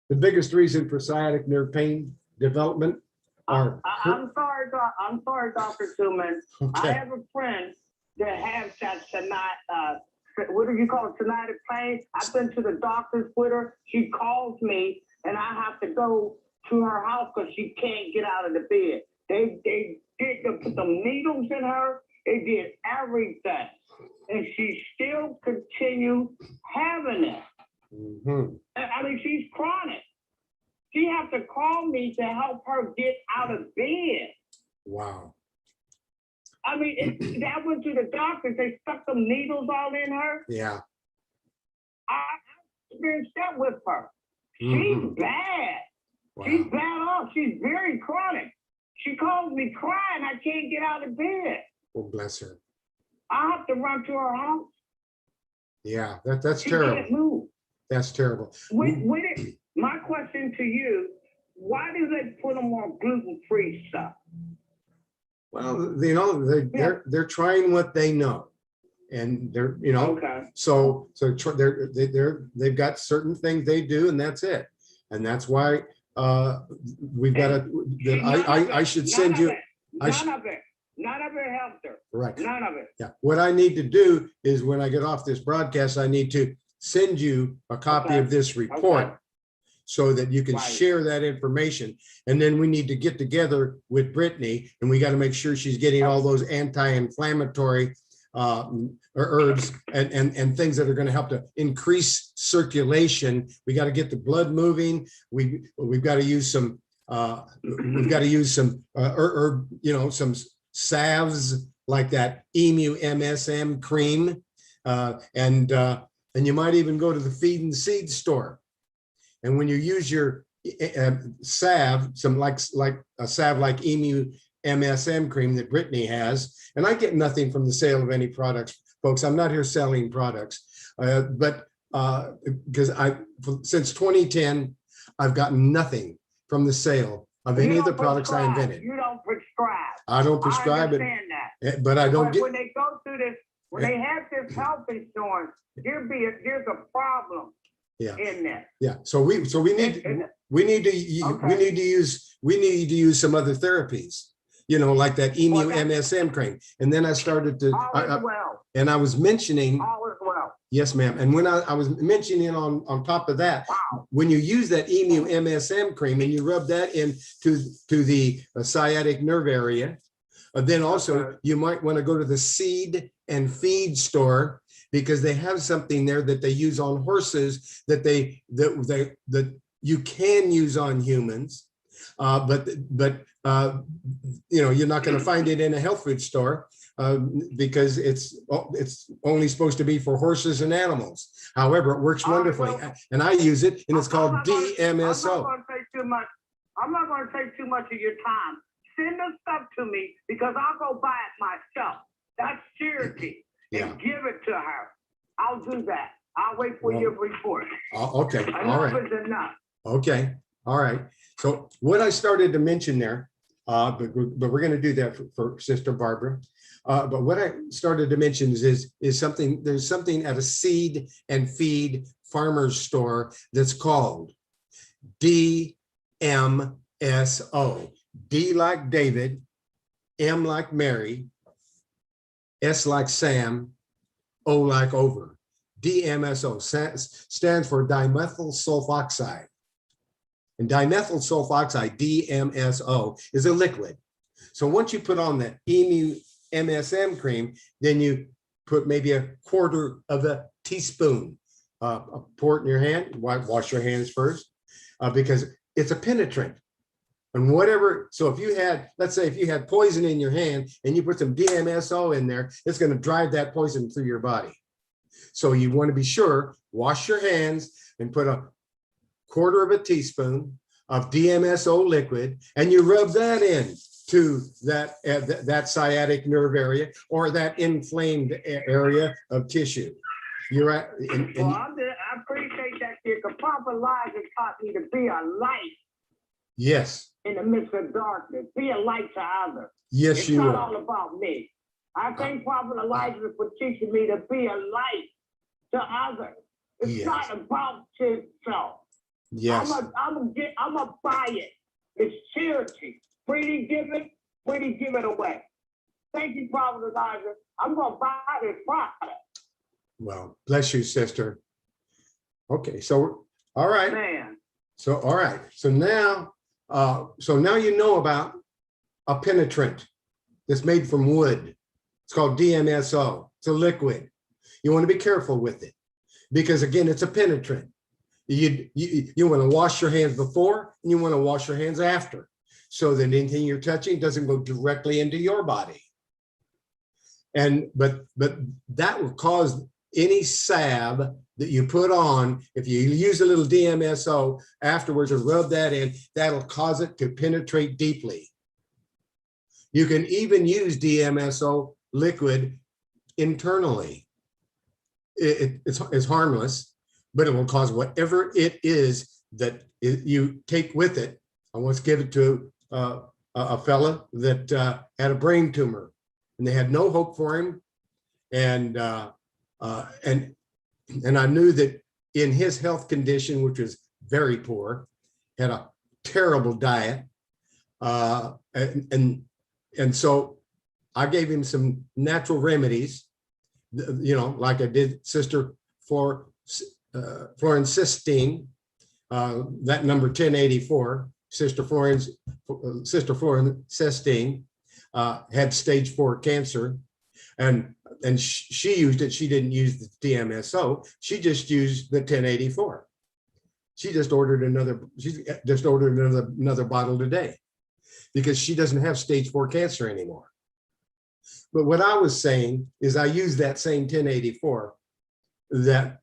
The biggest reason for sciatic nerve pain development are... I'm sorry, Dr. Truman. I Okay. have a friend that has that what do you call it, sciatic pain. I've been to the doctor's with her. She calls me, and I have to go to her house because she can't get out of the bed. They put some needles in her. They did everything, and she still continues having it. Mhm. I mean, she's chronic. She has to call me to help her get out of bed. Wow. I mean, I went to the doctor. They stuck some needles all in her. Yeah. I experienced that with her. She's Mhm. bad. Wow. She's bad off. She's very chronic. She calls me crying. I can't get out of bed. Well, bless her. I have to run to her house. Yeah, that's She can't terrible. move. That's terrible. My question to you, why do they put them on gluten-free stuff? Well, they're trying what they know, and they're Okay. so they've got certain things they do, and that's it, and that's why we've got to. I should send you. None of it helped her. Right. None of it. Yeah. What I need to do is when I get off this broadcast, I need to send you a copy Okay. of this report Okay. so that you can Right. share that information. And then we need to get together with Brittany, and we got to make sure she's getting all those anti-inflammatory herbs and things that are going to help to increase circulation. We got to get the blood moving. We've got to use some herb, some salves like that Emu MSM cream, and you might even go to the feed and seed store. And when you use your salve, some like a salve like Emu MSM cream that Brittany has, and I get nothing from the sale of any products, folks. I'm not here selling products, but because since 2010, I've gotten nothing from the sale of any of the products I invented. You don't prescribe. I don't prescribe I understand that. but I don't But get. when they go through this, when they have this health insurance, there's a problem Yeah. in there. Yeah. So we need to use some other therapies, like that Emu MSM cream. And then I started to, and I was mentioning, All is well. yes, ma'am. And when I was mentioning on top of that, Wow. when you use that Emu MSM cream and you rub that into the sciatic nerve area, then also you might want to go to the seed and feed store, because they have something there that they use on horses that you can use on humans, but you're not going to find it in a health food store because it's only supposed to be for horses and animals. However, it works wonderfully, and I use it, and it's called DMSO. I'm not going to take too much of your time. Send the stuff to me because I'll go buy it myself. That's charity. Yeah. And give it to her. I'll do that. I'll wait for your report. Okay. All Enough right. is enough. Okay. All right. So what I started to mention there, but we're going to do that for Sister Barbara. But what I started to mention is something. There's something at a seed and feed farmer's store that's called DMSO. D like David, M like Mary, S like Sam, O like over. DMSO stands for dimethyl sulfoxide. And dimethyl sulfoxide, DMSO, is a liquid. So once you put on the Emu MSM cream, then you put maybe a quarter of a teaspoon. Pour it in your hand, wash your hands first, because it's a penetrant. And whatever, so if you had, let's say if you had poison in your hand and you put some DMSO in there, it's going to drive that poison through your body. So you want to be sure, wash your hands and put a quarter of a teaspoon of DMSO liquid, and you rub that in to that sciatic nerve area or that inflamed area of tissue. You're right. I appreciate that, because Papa Elijah taught me to be a light. Yes. In the midst of darkness, be a light to others. Yes, you are. It's not all about me. I thank Prophet Elijah for teaching me to be a light to others. It's not about yourself. Yes. I'm gonna buy it. It's charity. Freely given, freely give it away. Thank you, Prophet Elijah. I'm gonna buy this product. Well, bless you, sister. Okay, so all right. Man. So all right. So now you know about a penetrant that's made from wood. It's called DMSO. It's a liquid. You want to be careful with it because, again, it's a penetrant. You want to wash your hands before and you want to wash your hands after, so that anything you're touching doesn't go directly into your body. But that will cause any salve that you put on, if you use a little DMSO afterwards or rub that in, that'll cause it to penetrate deeply. You can even use DMSO liquid internally. It's harmless, but it will cause whatever it is that you take with it. I once gave it to a fella that had a brain tumor, and they had no hope for him, and I knew that in his health condition, which was very poor, had a terrible diet, and so I gave him some natural remedies, like I did Sister Florencystine, that number 1084, Sister Florencystine had stage 4 cancer, and she used it. She didn't use the DMSO. She just used the 1084. She just ordered another bottle today because she doesn't have stage 4 cancer anymore. But what I was saying is I used that same 1084 that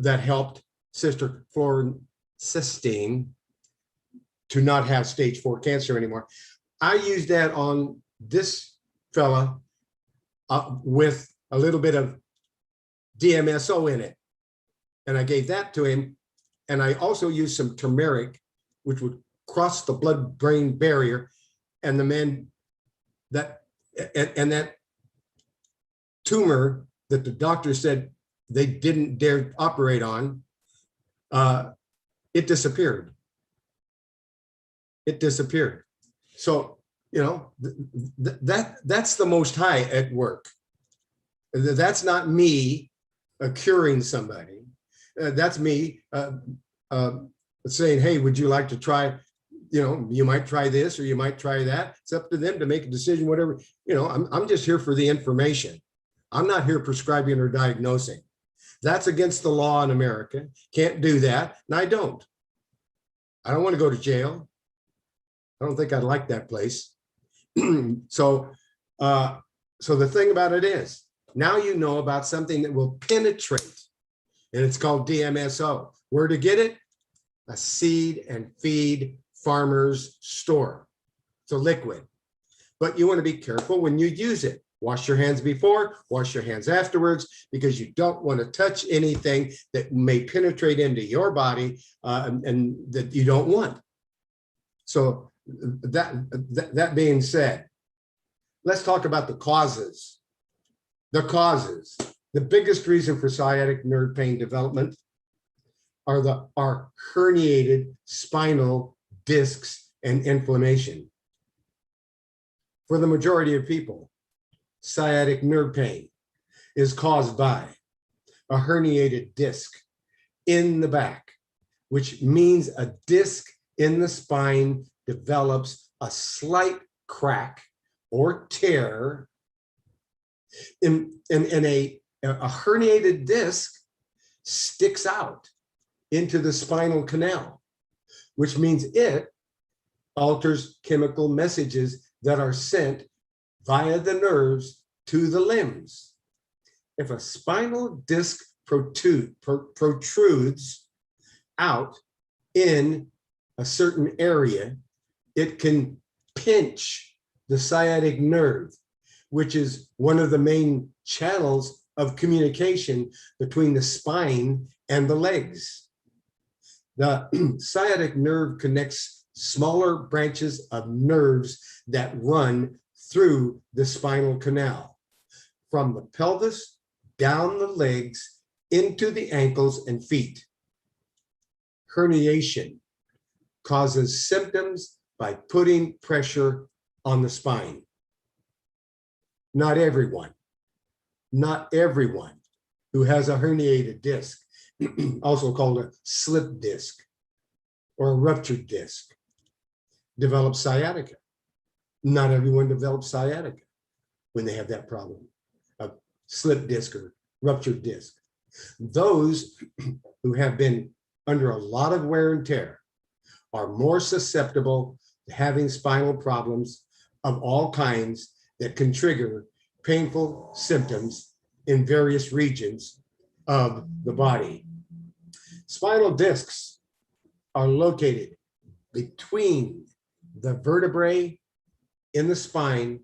helped Sister Florencystine to not have stage 4 cancer anymore. I used that on this fella with a little bit of DMSO in it. And I gave that to him. And I also used some turmeric, which would cross the blood-brain barrier. And the man that tumor that the doctor said they didn't dare operate on, it disappeared. It disappeared. So, that's the Most High at work. That's not me curing somebody. That's me saying, hey, would you like to try, you might try this or you might try that. It's up to them to make a decision, whatever. I'm just here for the information. I'm not here prescribing or diagnosing. That's against the law in America. Can't do that. And I don't want to go to jail. I don't think I'd like that place. So the thing about it is, now you know about something that will penetrate, and it's called DMSO. Where to get it? A seed and feed farmer's store. It's a liquid, but you want to be careful when you use it. Wash your hands before, wash your hands afterwards, because you don't want to touch anything that may penetrate into your body and that you don't want. So that being said, let's talk about the causes. The causes. The biggest reason for sciatic nerve pain development are herniated spinal discs and inflammation. For the majority of people, sciatic nerve pain is caused by a herniated disc in the back, which means a disc in the spine develops a slight crack or tear. In a herniated disc sticks out into the spinal canal, which means it alters chemical messages that are sent via the nerves to the limbs. If a spinal disc protrudes out in a certain area, it can pinch the sciatic nerve, which is one of the main channels of communication between the spine and the legs. The sciatic nerve connects smaller branches of nerves that run through the spinal canal, from the pelvis, down the legs, into the ankles and feet. Herniation causes symptoms by putting pressure on the spine. Not everyone who has a herniated disc, also called a slip disc or a ruptured disc, develops sciatica. Not everyone develops sciatica when they have that problem, a slip disc or ruptured disc. Those who have been under a lot of wear and tear are more susceptible to having spinal problems of all kinds that can trigger painful symptoms in various regions of the body. Spinal discs are located between the vertebrae in the spine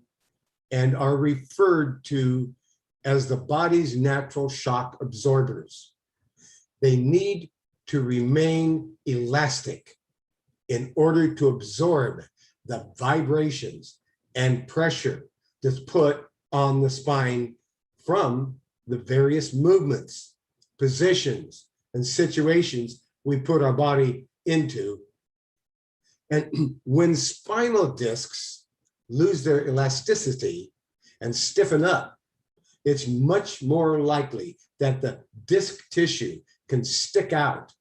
and are referred to as the body's natural shock absorbers. They need to remain elastic in order to absorb the vibrations and pressure that's put on the spine from the various movements, positions, and situations we put our body into. And when spinal discs lose their elasticity and stiffen up, it's much more likely that the disc tissue can stick out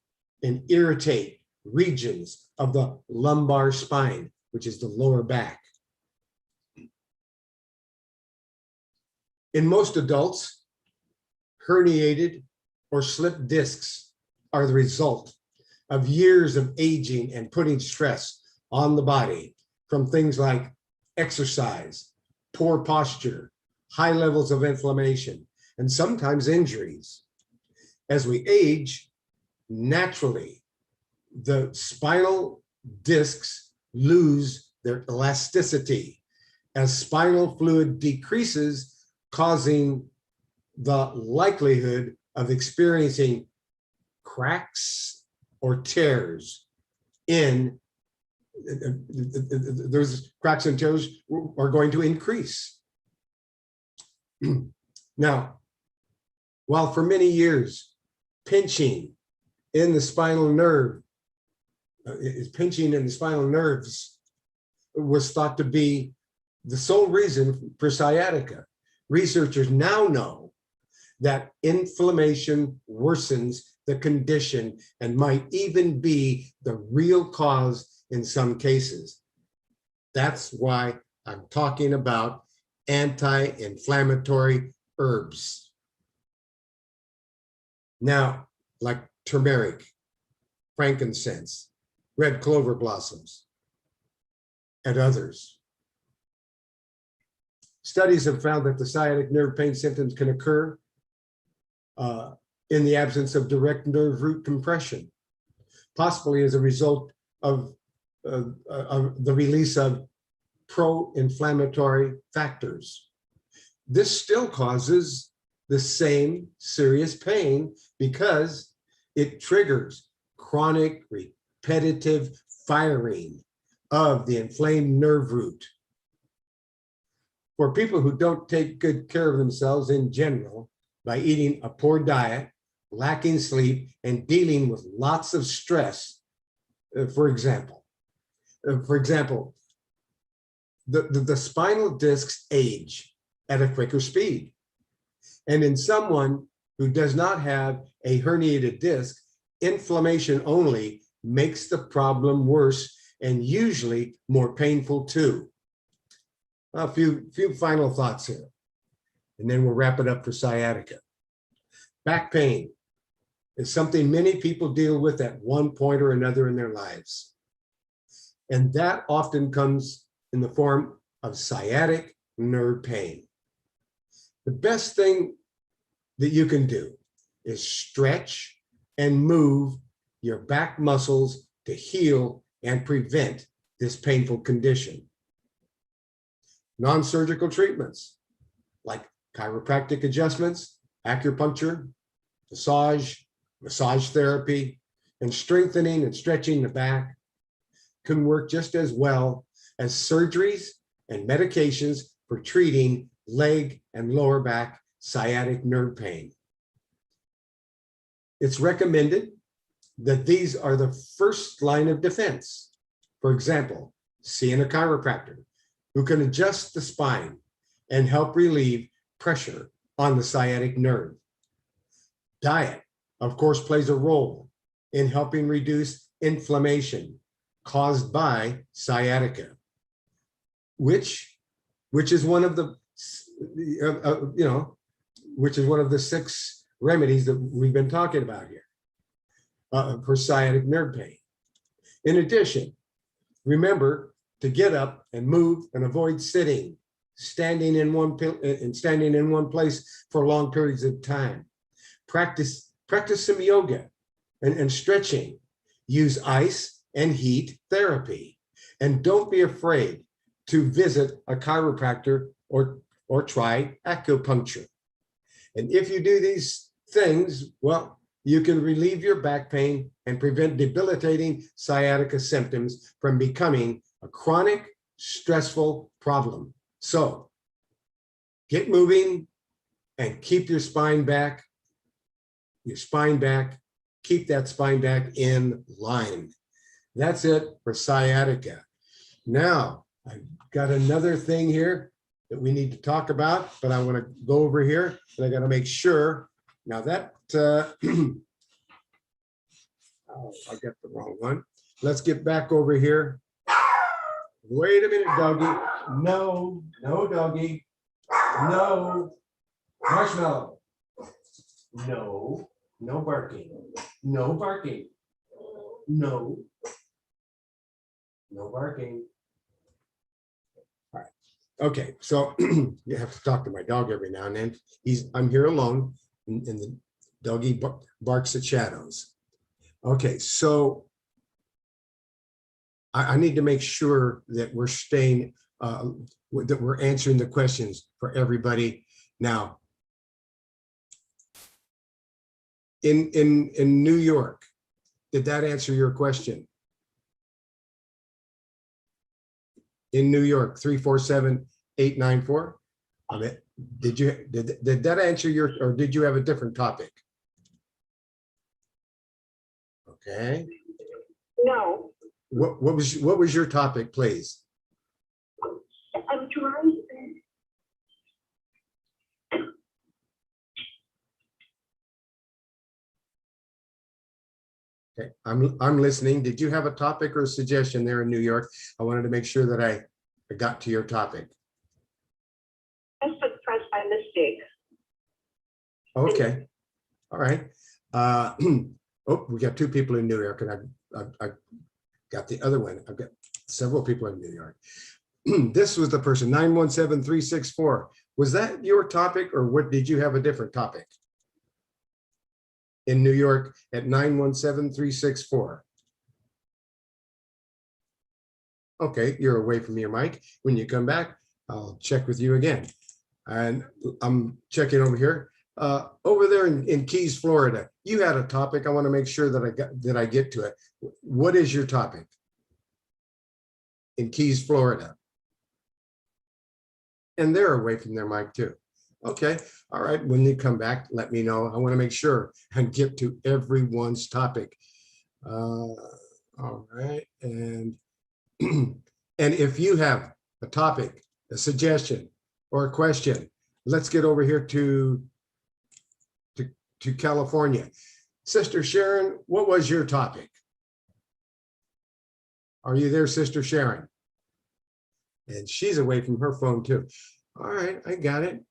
and irritate regions of the lumbar spine, which is the lower back. In most adults, herniated or slipped discs are the result of years of aging and putting stress on the body from things like exercise, poor posture, high levels of inflammation, and sometimes injuries. As we age, naturally, the spinal discs lose their elasticity as spinal fluid decreases, causing the likelihood of experiencing cracks or tears in those cracks and tears are going to increase. Now, while for many years pinching in the spinal nerves was thought to be the sole reason for sciatica, researchers now know that inflammation worsens the condition and might even be the real cause in some cases. That's why I'm talking about anti-inflammatory herbs. Now, like turmeric, frankincense, red clover blossoms, and others. Studies have found that the sciatic nerve pain symptoms can occur in the absence of direct nerve root compression, possibly as a result of the release of pro-inflammatory factors. This still causes the same serious pain because it triggers chronic repetitive firing of the inflamed nerve root. For people who don't take good care of themselves in general by eating a poor diet, lacking sleep, and dealing with lots of stress, for example, the spinal discs age at a quicker speed. And in someone who does not have a herniated disc, inflammation only makes the problem worse and usually more painful too. A few final thoughts here, and then we'll wrap it up for sciatica. Back pain is something many people deal with at one point or another in their lives. And that often comes in the form of sciatic nerve pain. The best thing that you can do is stretch and move your back muscles to heal and prevent this painful condition. Non-surgical treatments like chiropractic adjustments, acupuncture, massage therapy, and strengthening and stretching the back can work just as well as surgeries and medications for treating leg and lower back sciatic nerve pain. It's recommended that these are the first line of defense. For example, seeing a chiropractor who can adjust the spine and help relieve pressure on the sciatic nerve. Diet, of course, plays a role in helping reduce inflammation caused by sciatica, which is one of the which is one of the 6 remedies that we've been talking about here for sciatic nerve pain. In addition, remember to get up and move and avoid sitting, standing in one place for long periods of time. Practice some yoga and stretching. Use ice and heat therapy. And don't be afraid to visit a chiropractor or try acupuncture. And if you do these things, well, you can relieve your back pain and prevent debilitating sciatica symptoms from becoming a chronic, stressful problem. So get moving and keep your spine back, keep that spine back in line. That's it for sciatica. Now, I've got another thing here that we need to talk about, but I want to go over here and I got to make sure. Now that, oh, I got the wrong one. Let's get back over here. Wait a minute, doggy. No, no, doggy. No. Marshmallow. No, no barking. No barking. No. No barking. All right. Okay, so you have to talk to my dog every now and then. I'm here alone, and the doggy barks at shadows. Okay, so I need to make sure that we're staying, that we're answering the questions for everybody. Now, in New York, did that answer your question? In New York, 347-894. Did that answer your, or did you have a different topic? Okay. No, What was your topic, please? I'm trying. Okay, I'm listening. Did you have a topic or a suggestion there in New York? I wanted to make sure that I got to your topic. That's the press by mistake. Okay, all right. Oh, we got two people in New York, and I got the other one. I've got several people in New York. This was the person, 917-364. Was that your topic, or what? Did you have a different topic? In New York at 917-364. Okay, you're away from your mic. When you come back, I'll check with you again. And I'm checking over here. Over there in Keys, Florida, you had a topic. I want to make sure that I get to it. What is your topic? In Keys, Florida. And they're away from their mic too. Okay, all right, when you come back, let me know. I want to make sure and get to everyone's topic. All right, and and if you have a topic, a suggestion, or a question, let's get over here to California. Sister Sharon, what was your topic? Are you there, Sister Sharon? And she's away from her phone too. All right, I got it.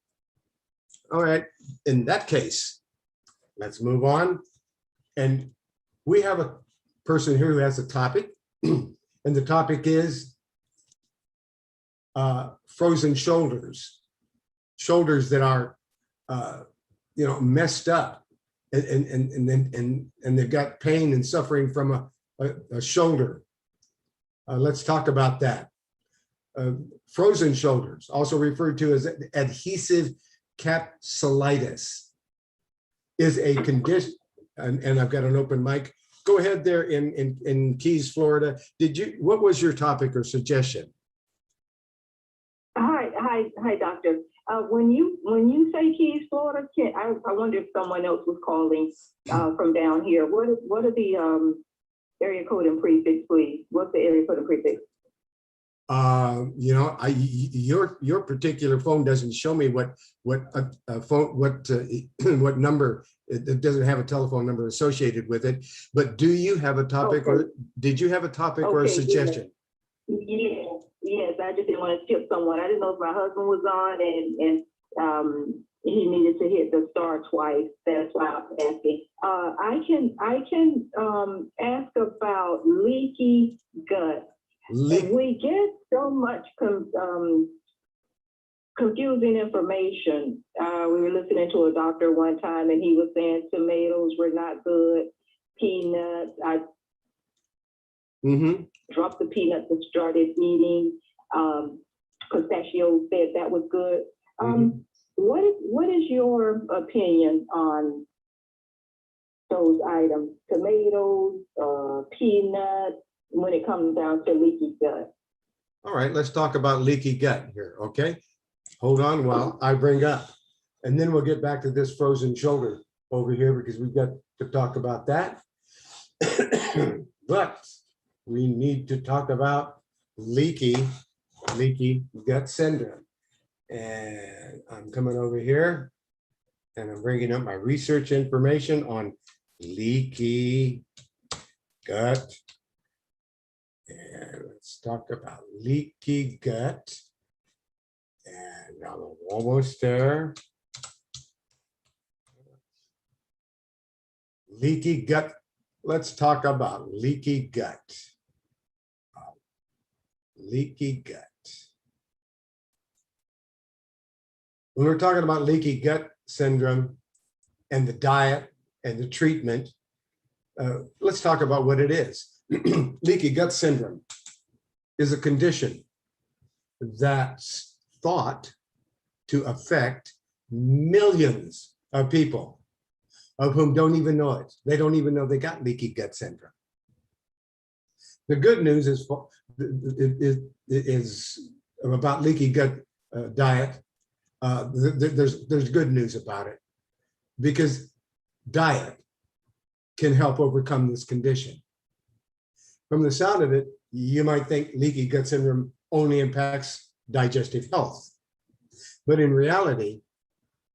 All right, in that case, let's move on. And we have a person here who has a topic, and the topic is frozen shoulders, shoulders that are, messed up, and they've got pain and suffering from a shoulder. Let's talk about that. Frozen shoulders, also referred to as adhesive capsulitis, is a condition, and I've got an open mic. Go ahead there in Keys, Florida. What was your topic or suggestion? Hi, doctor. When you say Keys, Florida, I wonder if someone else was calling from down here. What are the area code and prefix, please? What's the area code and prefix? Your particular phone doesn't show me what phone, what number. It doesn't have a telephone number associated with it. But do you have a topic, or did you have a topic or a suggestion? Yes, I just didn't want to skip someone. I didn't know if my husband was on, and he needed to hit the star twice. That's why I was asking. I can ask about leaky gut. We get so much confusing information. We were listening to a doctor one time, and he was saying tomatoes were not good, peanuts. I dropped the peanuts and started eating. Pistachio said that was good. What is your opinion on those items? Tomatoes, peanuts, when it comes down to leaky gut. All right, let's talk about leaky gut here, okay? Hold on while I bring up, and then we'll get back to this frozen shoulder over here, because we've got to talk about that. But we need to talk about leaky gut syndrome. And I'm coming over here and I'm bringing up my research information on leaky gut. And let's talk about leaky gut. And I'm almost there. Leaky gut. Let's talk about leaky gut. Leaky gut. When we're talking about leaky gut syndrome and the diet and the treatment, let's talk about what it is. Leaky gut syndrome is a condition that's thought to affect millions of people, of whom don't even know it. They don't even know they got leaky gut syndrome. The good news is about leaky gut diet. There's good news about it, because diet can help overcome this condition. From the sound of it, you might think leaky gut syndrome only impacts digestive health, but in reality,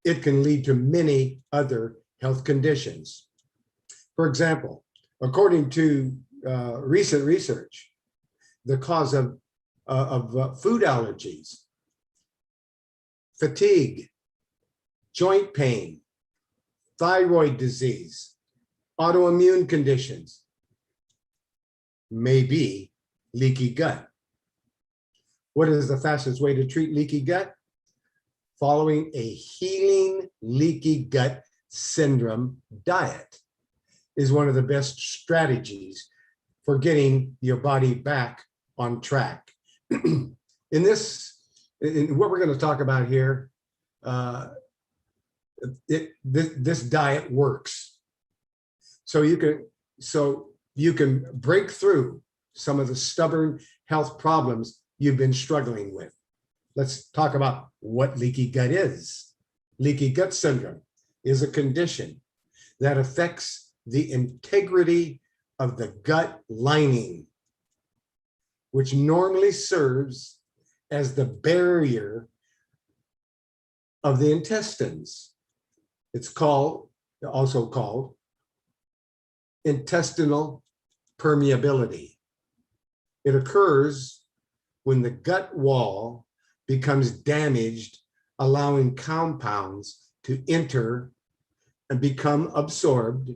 it can lead to many other health conditions. For example, according to recent research, the cause of food allergies, fatigue, joint pain, thyroid disease, autoimmune conditions may be leaky gut. What is the fastest way to treat leaky gut? Following a healing leaky gut syndrome diet is one of the best strategies for getting your body back on track. In what we're going to talk about here, this diet works. So you can break through some of the stubborn health problems you've been struggling with. Let's talk about what leaky gut is. Leaky gut syndrome is a condition that affects the integrity of the gut lining, which normally serves as the barrier of the intestines. It's also called intestinal permeability. It occurs when the gut wall becomes damaged, allowing compounds to enter and become absorbed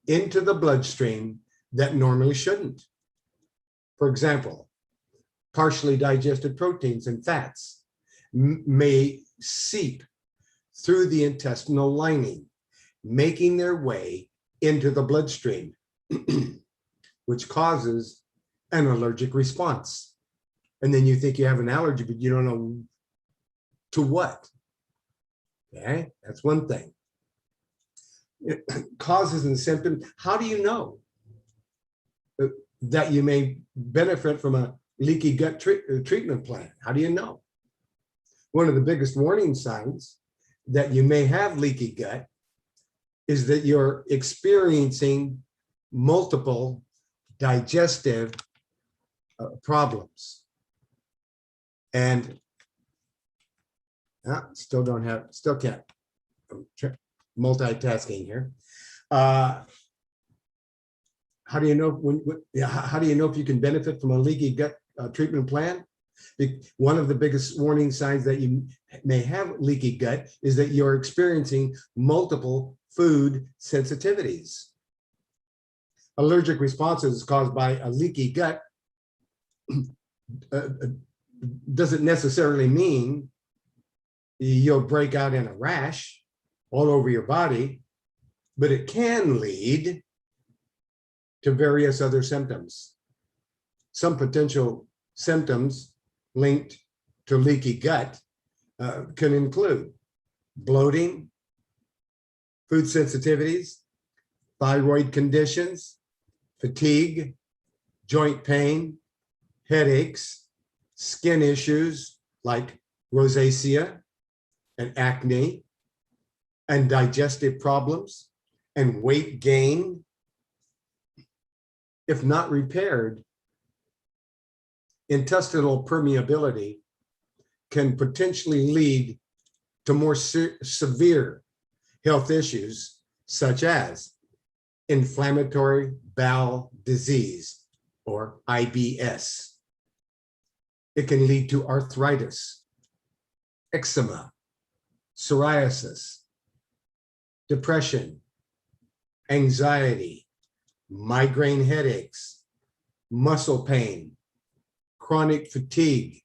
into the bloodstream that normally shouldn't. For example, partially digested proteins and fats may seep through the intestinal lining, making their way into the bloodstream, which causes an allergic response. And then you think you have an allergy, but you don't know to what. Okay, that's one thing. Causes and symptoms. How do you know that you may benefit from a leaky gut treatment plan? How do you know? One of the biggest warning signs that you may have leaky gut is that you're experiencing multiple digestive problems. And still can't, multitasking here. How do you know how do you know if you can benefit from a leaky gut treatment plan? One of the biggest warning signs that you may have leaky gut is that you're experiencing multiple food sensitivities. Allergic responses caused by a leaky gut doesn't necessarily mean you'll break out in a rash all over your body, but it can lead to various other symptoms. Some potential symptoms linked to leaky gut can include bloating, food sensitivities, thyroid conditions, fatigue, joint pain, headaches, skin issues like rosacea and acne, and digestive problems and weight gain. If not repaired, intestinal permeability can potentially lead to more severe health issues, such as inflammatory bowel disease, or IBS. It can lead to arthritis, eczema, psoriasis, depression, anxiety, migraine headaches, muscle pain, chronic fatigue.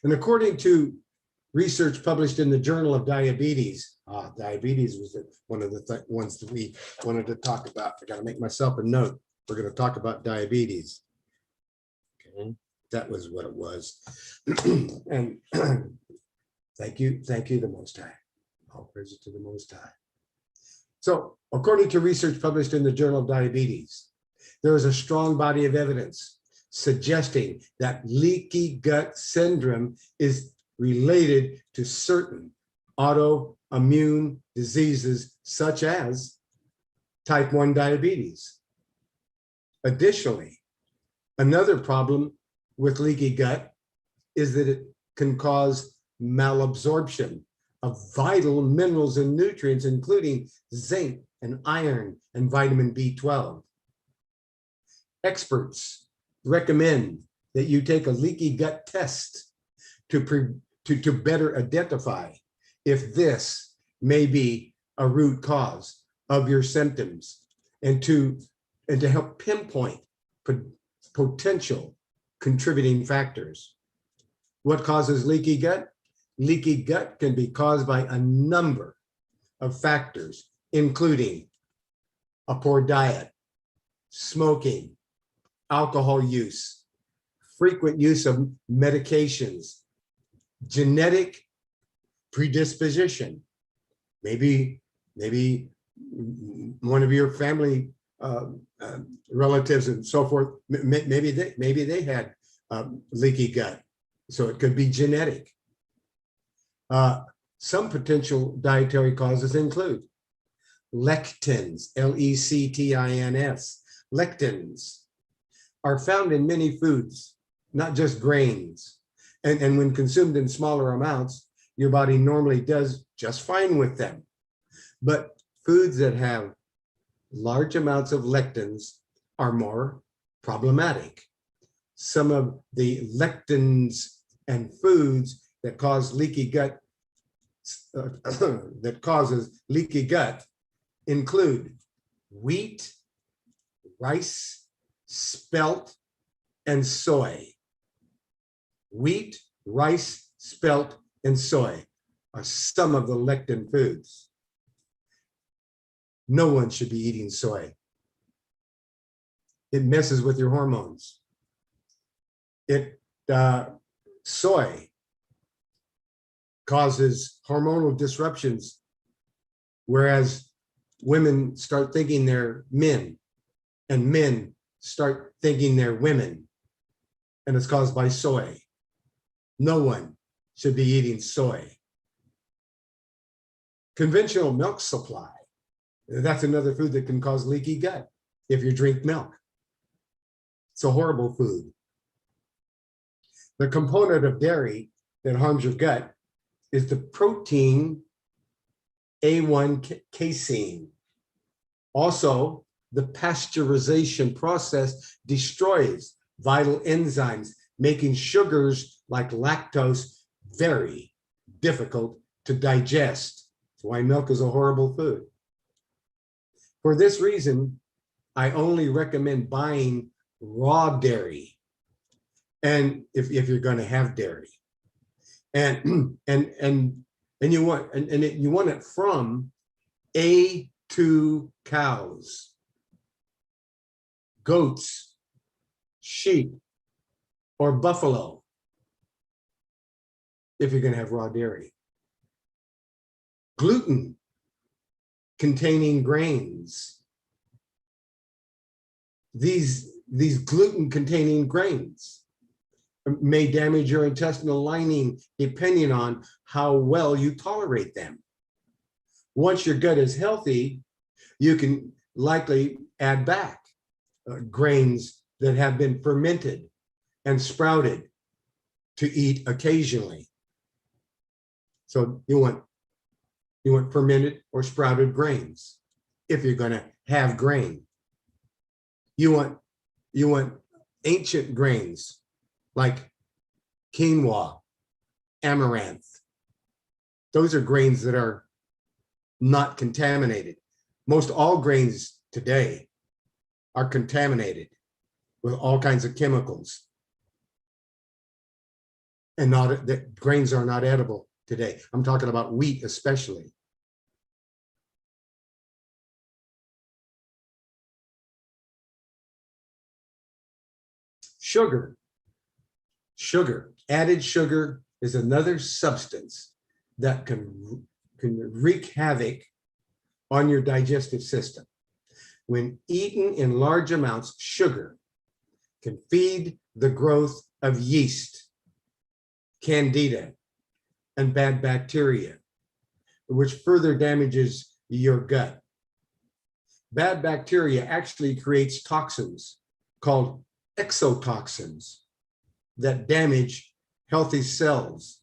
And according to research published in the Journal of Diabetes, diabetes was one of the ones that we wanted to talk about. I got to make myself a note. We're going to talk about diabetes. Okay, that was what it was. And thank you, the Most High. All praises to the Most High. So, according to research published in the Journal of Diabetes, there is a strong body of evidence suggesting that leaky gut syndrome is related to certain autoimmune diseases such as type 1 diabetes. Additionally, another problem with leaky gut is that it can cause malabsorption of vital minerals and nutrients, including zinc and iron and vitamin B12. Experts recommend that you take a leaky gut test to better identify if this may be a root cause of your symptoms, and to help pinpoint potential contributing factors. What causes leaky gut? Leaky gut can be caused by a number of factors, including a poor diet, smoking, alcohol use, frequent use of medications, genetic predisposition. Maybe one of your family relatives and so forth, maybe they had leaky gut, so it could be genetic. Some potential dietary causes include lectins, Lectins. Lectins are found in many foods, not just grains. And when consumed in smaller amounts, your body normally does just fine with them. But foods that have large amounts of lectins are more problematic. Some of the lectins and foods that cause leaky gut, that causes leaky gut include wheat, rice, spelt, and soy. Wheat, rice, spelt, and soy are some of the lectin foods. No one should be eating soy. It messes with your hormones. Soy causes hormonal disruptions, whereas women start thinking they're men, and men start thinking they're women, and it's caused by soy. No one should be eating soy. Conventional milk supply, that's another food that can cause leaky gut if you drink milk. It's a horrible food. The component of dairy that harms your gut is the protein A1 casein. Also, the pasteurization process destroys vital enzymes, making sugars like lactose very difficult to digest. That's why milk is a horrible food. For this reason, I only recommend buying raw dairy, and if you're going to have dairy, and you want it from A2 cows, goats, sheep, or buffalo, if you're going to have raw dairy. Gluten containing grains. These gluten containing grains may damage your intestinal lining depending on how well you tolerate them. Once your gut is healthy, you can likely add back grains that have been fermented and sprouted to eat occasionally. So you want fermented or sprouted grains if you're going to have grain. You want ancient grains like quinoa, amaranth. Those are grains that are not contaminated. Most all grains today are contaminated with all kinds of chemicals. And that grains are not edible today. I'm talking about wheat especially. Sugar. Added sugar is another substance that can wreak havoc on your digestive system. When eaten in large amounts, sugar can feed the growth of yeast, candida, and bad bacteria, which further damages your gut. Bad bacteria actually creates toxins called exotoxins that damage healthy cells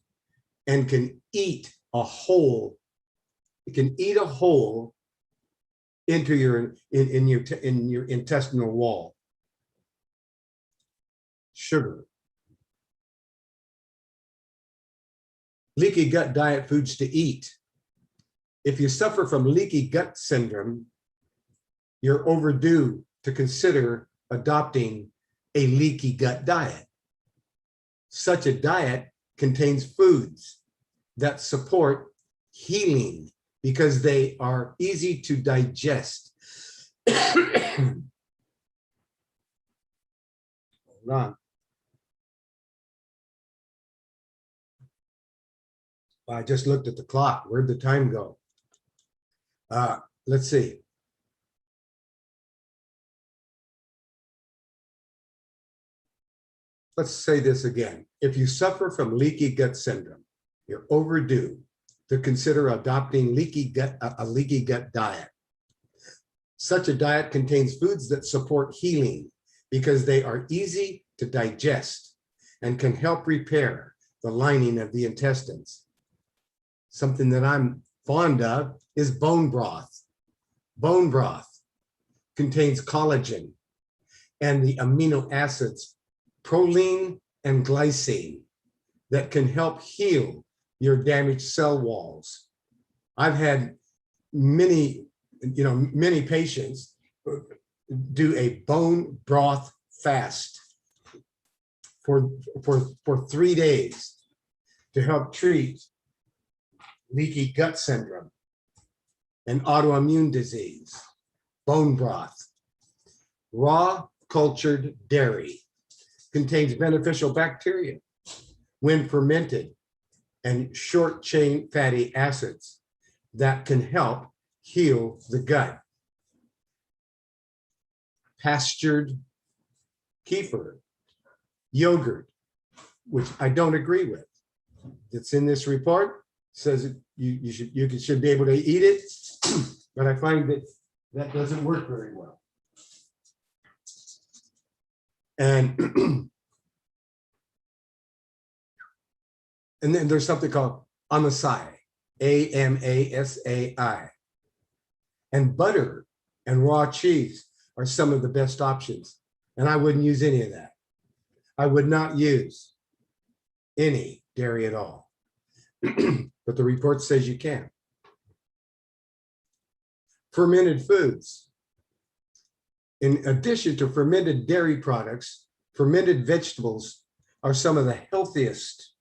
and can eat a hole. It can eat a hole into your intestinal wall. Sugar. Leaky gut diet foods to eat. If you suffer from leaky gut syndrome, you're overdue to consider adopting a leaky gut diet. Such a diet contains foods that support healing because they are easy to digest. Hold on. I just looked at the clock. Where'd the time go? Let's see. Let's say this again. If you suffer from leaky gut syndrome, you're overdue to consider adopting a leaky gut diet. Such a diet contains foods that support healing because they are easy to digest and can help repair the lining of the intestines. Something that I'm fond of is bone broth. Bone broth contains collagen and the amino acids proline and glycine that can help heal your damaged cell walls. I've had many patients do a bone broth fast for 3 days to help treat leaky gut syndrome and autoimmune disease. Bone broth. Raw cultured dairy contains beneficial bacteria when fermented and short chain fatty acids that can help heal the gut. Pastured kefir, yogurt, which I don't agree with. It's in this report, says you should be able to eat it, but I find that doesn't work very well. And and then there's something called amasai, AMASAI. And butter and raw cheese are some of the best options. And I wouldn't use any of that. I would not use any dairy at all. But the report says you can. Fermented foods. In addition to fermented dairy products, fermented vegetables are some of the healthiest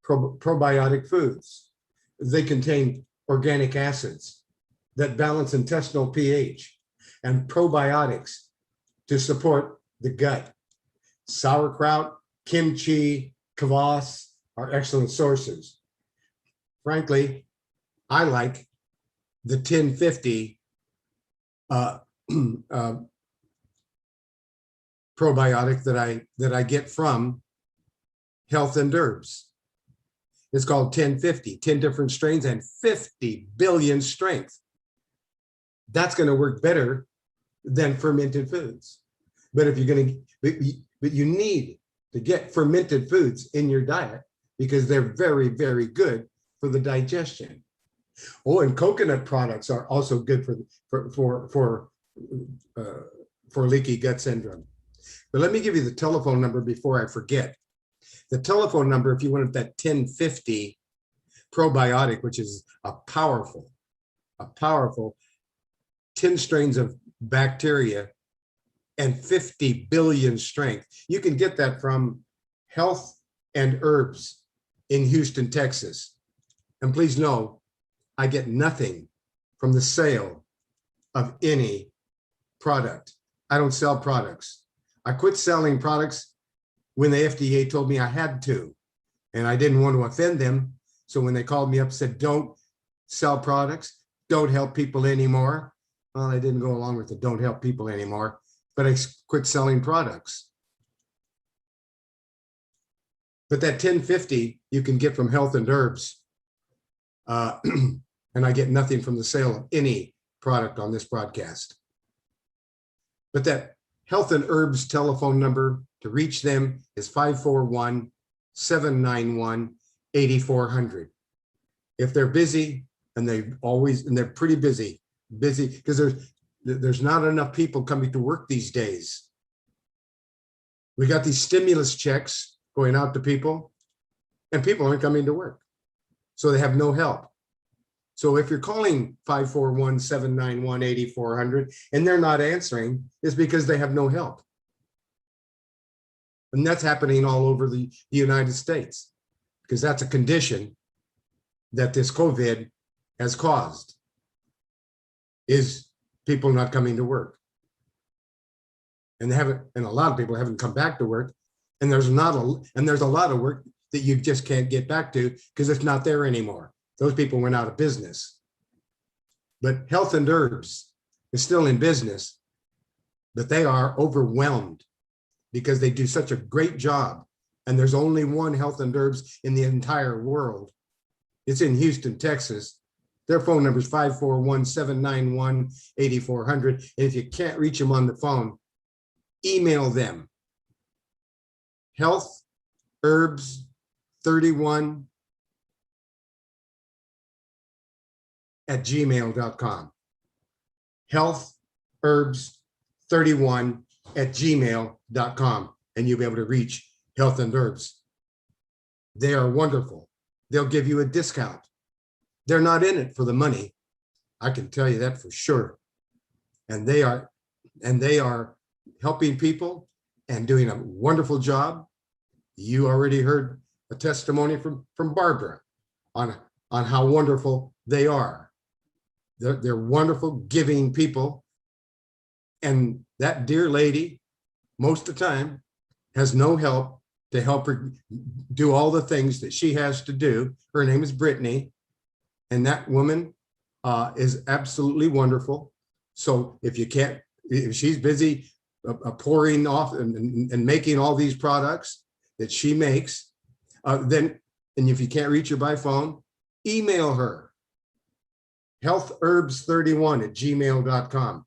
probiotic foods. They contain organic acids that balance intestinal pH and probiotics to support the gut. Sauerkraut, kimchi, kvass are excellent sources. Frankly, I like the 1050 probiotic that I get from Health and Herbs. It's called 1050, 10 different strains and 50 billion strength. That's going to work better than fermented foods. But if you're going to, but you need to get fermented foods in your diet because they're very, very good for the digestion. Oh, and coconut products are also good for leaky gut syndrome. But let me give you the telephone number before I forget. The telephone number, if you wanted that 1050 probiotic, which is a powerful 10 strains of bacteria and 50 billion strength. You can get that from Health and Herbs in Houston, Texas. And please know, I get nothing from the sale of any product. I don't sell products. I quit selling products when the FDA told me I had to, and I didn't want to offend them. So when they called me up and said, don't sell products, don't help people anymore. Well, I didn't go along with the don't help people anymore, but I quit selling products. But that 1050 you can get from Health and Herbs. And I get nothing from the sale of any product on this broadcast. But that Health and Herbs telephone number to reach them is 541-791-8400. If they're busy, and they're pretty busy because there's not enough people coming to work these days. We got these stimulus checks going out to people, and people aren't coming to work. So they have no help. So if you're calling 541-791-8400 and they're not answering, it's because they have no help. And that's happening all over the United States, because that's a condition that this COVID has caused, is people not coming to work. And a lot of people haven't come back to work. And there's a lot of work that you just can't get back to because it's not there anymore. Those people went out of business. But Health and Herbs is still in business, but they are overwhelmed because they do such a great job. And there's only one Health and Herbs in the entire world. It's in Houston, Texas. Their phone number is 541-791-8400. And if you can't reach them on the phone, email them. healthherbs31@gmail.com. healthherbs31@gmail.com. And you'll be able to reach Health and Herbs. They are wonderful. They'll give you a discount. They're not in it for the money. I can tell you that for sure. And they are helping people and doing a wonderful job. You already heard a testimony from Barbara on how wonderful they are. They're wonderful, giving people. And that dear lady, most of the time, has no help to help her do all the things that she has to do. Her name is Brittany. And that woman is absolutely wonderful. So if she's busy pouring off and making all these products that she makes, and if you can't reach her by phone, email her, healthherbs31@gmail.com.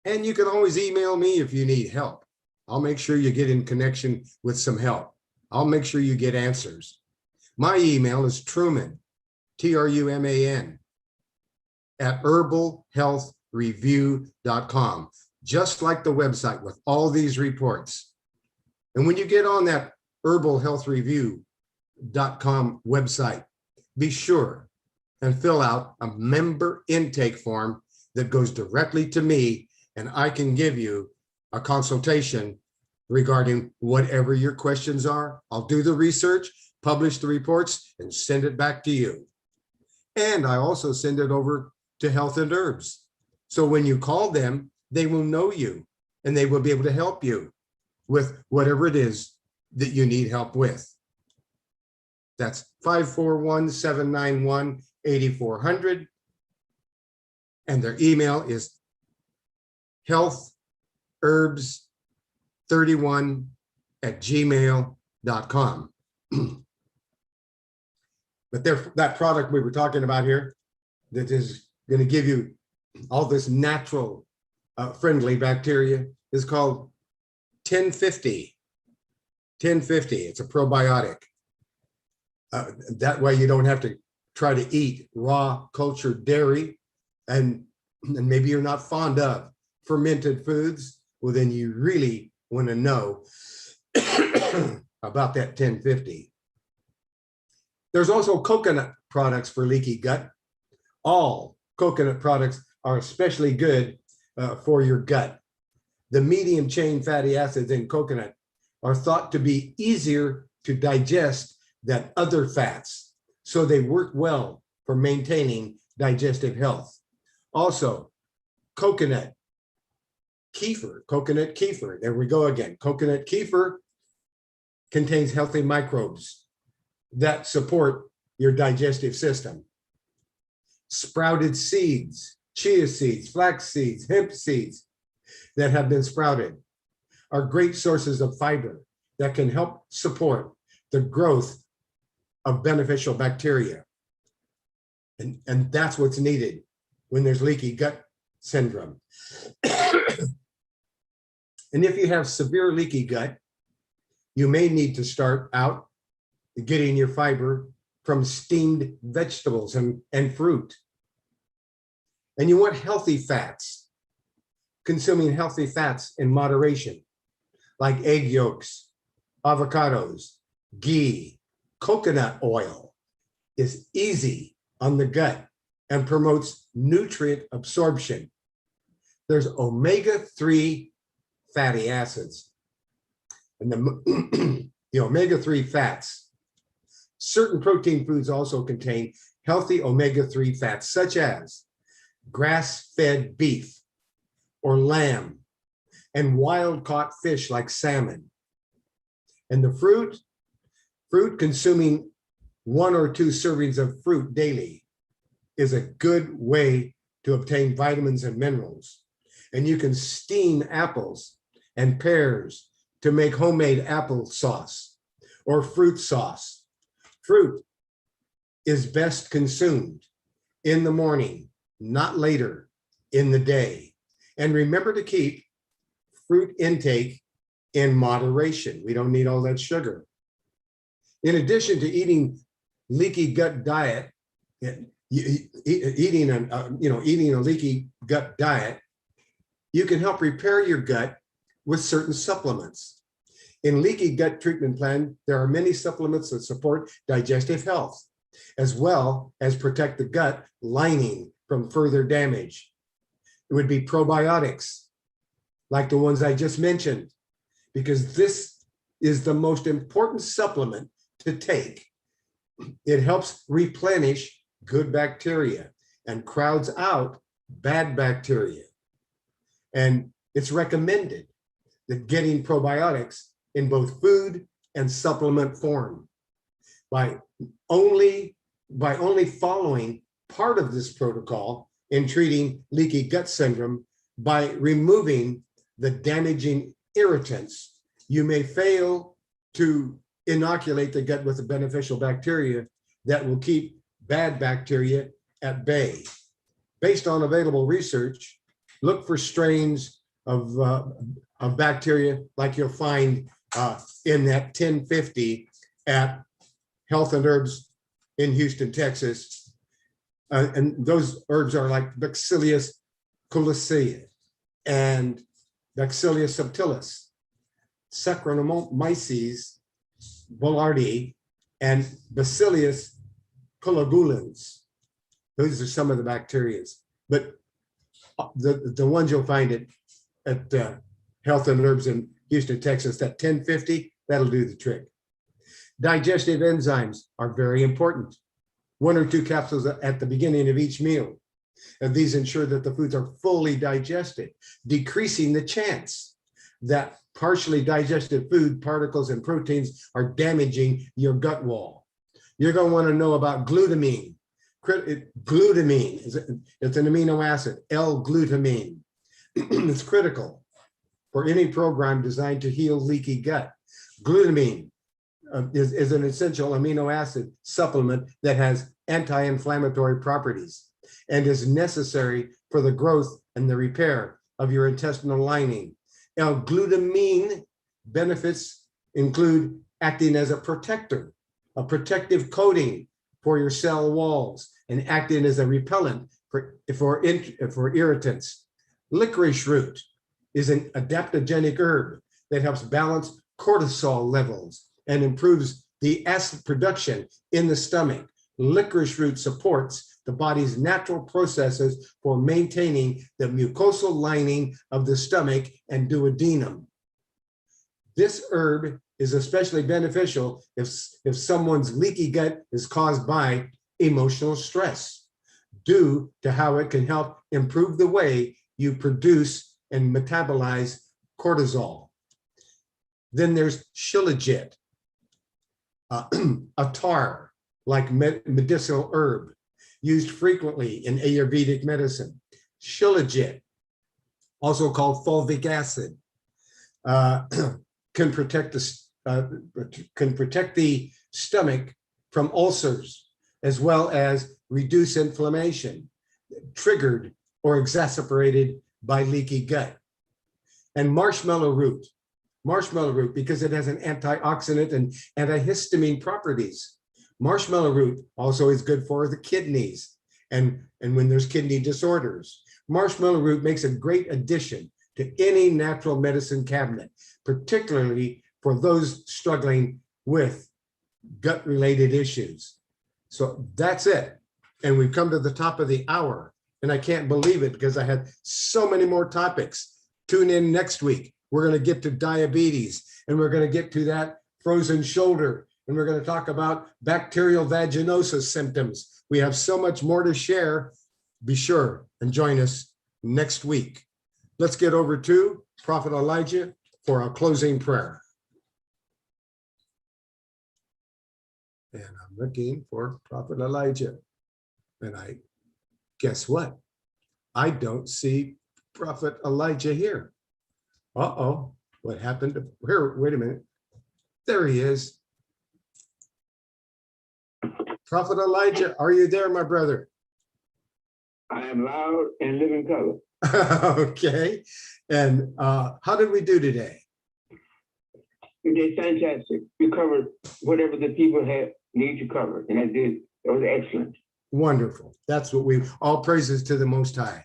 And you can always email me if you need help. I'll make sure you get in connection with some help. I'll make sure you get answers. My email is Truman, Truman, @herbalhealthreview.com, just like the website with all these reports. And when you get on that herbalhealthreview.com website, be sure and fill out a member intake form that goes directly to me, and I can give you a consultation regarding whatever your questions are. I'll do the research, publish the reports, and send it back to you. And I also send it over to Health and Herbs. So when you call them, they will know you and they will be able to help you with whatever it is that you need help with. That's 541-791-8400. And their email is healthherbs31@gmail.com. But that product we were talking about here that is going to give you all this natural friendly bacteria is called 1050. 1050. It's a probiotic. That way you don't have to try to eat raw cultured dairy, and maybe you're not fond of fermented foods, well, then you really want to know about that 1050. There's also coconut products for leaky gut. All coconut products are especially good for your gut. The medium chain fatty acids in coconut are thought to be easier to digest than other fats, so they work well for maintaining digestive health. Also, coconut kefir, there we go again. Coconut kefir contains healthy microbes that support your digestive system. Sprouted seeds, chia seeds, flax seeds, hemp seeds that have been sprouted are great sources of fiber that can help support the growth of beneficial bacteria. And that's what's needed when there's leaky gut syndrome. And if you have severe leaky gut, you may need to start out getting your fiber from steamed vegetables and fruit. And you want healthy fats, consuming healthy fats in moderation, like egg yolks, avocados, ghee, coconut oil is easy on the gut and promotes nutrient absorption. There's omega-3 fatty acids. And the omega-3 fats. Certain protein foods also contain healthy omega-3 fats, such as grass-fed beef or lamb and wild-caught fish like salmon. And the fruit consuming 1 or 2 servings of fruit daily is a good way to obtain vitamins and minerals. And you can steam apples and pears to make homemade apple sauce or fruit sauce. Fruit is best consumed in the morning, not later in the day. And remember to keep fruit intake in moderation. We don't need all that sugar. In addition to eating leaky gut diet, eating a leaky gut diet, you can help repair your gut with certain supplements. In leaky gut treatment plan, there are many supplements that support digestive health, as well as protect the gut lining from further damage. It would be probiotics, like the ones I just mentioned, because this is the most important supplement to take. It helps replenish good bacteria and crowds out bad bacteria. And it's recommended that getting probiotics in both food and supplement form. By only following part of this protocol in treating leaky gut syndrome, by removing the damaging irritants, you may fail to inoculate the gut with the beneficial bacteria that will keep bad bacteria at bay. Based on available research, look for strains of bacteria like you'll find in that 1050 at Health and Herbs in Houston, Texas. And those herbs are like Bacillus colicea and Bacillus subtilis, Saccharomyces boulardii, and Bacillus coagulans. Those are some of the bacteria. But the ones you'll find at Health and Herbs in Houston, Texas, that 1050, that'll do the trick. Digestive enzymes are very important. 1 or 2 capsules at the beginning of each meal. And these ensure that the foods are fully digested, decreasing the chance that partially digested food particles and proteins are damaging your gut wall. You're going to want to know about glutamine. Glutamine, it's an amino acid, L-glutamine. It's critical for any program designed to heal leaky gut. Glutamine is an essential amino acid supplement that has anti-inflammatory properties and is necessary for the growth and the repair of your intestinal lining. L-glutamine benefits include acting as a protector, a protective coating for your cell walls and acting as a repellent for irritants. Licorice root is an adaptogenic herb that helps balance cortisol levels and improves the acid production in the stomach. Licorice root supports the body's natural processes for maintaining the mucosal lining of the stomach and duodenum. This herb is especially beneficial if someone's leaky gut is caused by emotional stress, due to how it can help improve the way you produce and metabolize cortisol. Then there's shilajit, a tar like medicinal herb used frequently in Ayurvedic medicine. Shilajit, also called fulvic acid, can protect the stomach from ulcers, as well as reduce inflammation triggered or exacerbated by leaky gut. And marshmallow root, because it has an antioxidant and antihistamine properties. Marshmallow root also is good for the kidneys and when there's kidney disorders. Marshmallow root makes a great addition to any natural medicine cabinet, particularly for those struggling with gut-related issues. So that's it. And we've come to the top of the hour, and I can't believe it because I had so many more topics. Tune in next week. We're going to get to diabetes, and we're going to get to that frozen shoulder, and we're going to talk about bacterial vaginosis symptoms. We have so much more to share. Be sure and join us next week. Let's get over to Prophet Elijah for our closing prayer. And I'm looking for Prophet Elijah. And guess what? I don't see Prophet Elijah here. Uh-oh, what happened to here? Wait a minute. There he is. Prophet Elijah, are you there, my brother? I am loud and living color. Okay. And how did we do today? You did fantastic. You covered whatever the people had need to cover, and that was excellent. Wonderful. That's what all praises to the Most High.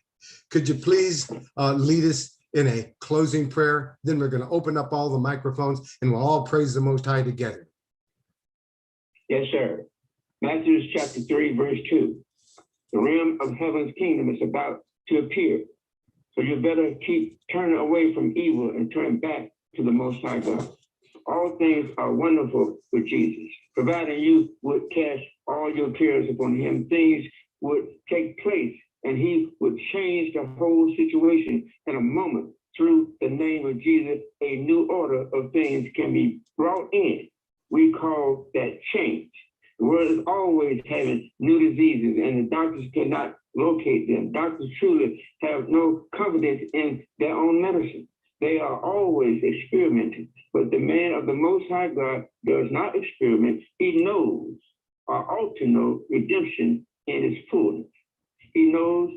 Could you please lead us in a closing prayer? Then we're going to open up all the microphones and we'll all praise the Most High together. Yes, sir. Matthew chapter 3, verse 2. The realm of heaven's kingdom is about to appear. So you better keep turning away from evil and turn back to the Most High God. All things are wonderful with Jesus. Providing you would cast all your cares upon him, things would take place and he would change the whole situation in a moment. Through the name of Jesus, a new order of things can be brought in. We call that change. The world is always having new diseases and the doctors cannot locate them. Doctors truly have no confidence in their own medicine. They are always experimenting, but the man of the Most High God does not experiment. He knows or ought to know redemption in its fullness. He knows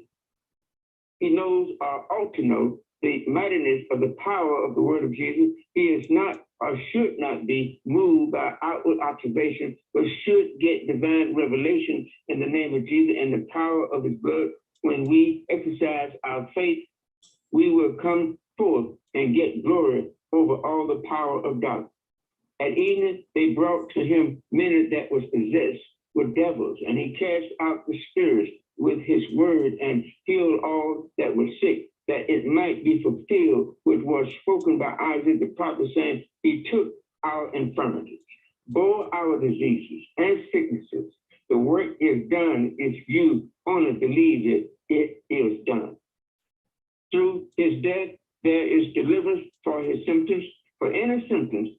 or ought to know the mightiness of the power of the word of Jesus. He is not or should not be moved by outward observation, but should get divine revelation in the name of Jesus and the power of his blood. When we exercise our faith, we will come forth and get glory over all the power of darkness. At evening, they brought to him many that was possessed with devils, and he cast out the spirits with his word and healed all that were sick, that it might be fulfilled, which was spoken by Isaiah the prophet, saying, he took our infirmities, bore our diseases and sicknesses. The work is done if you only believe it is done. Through his death, there is deliverance for his symptoms, for any symptoms,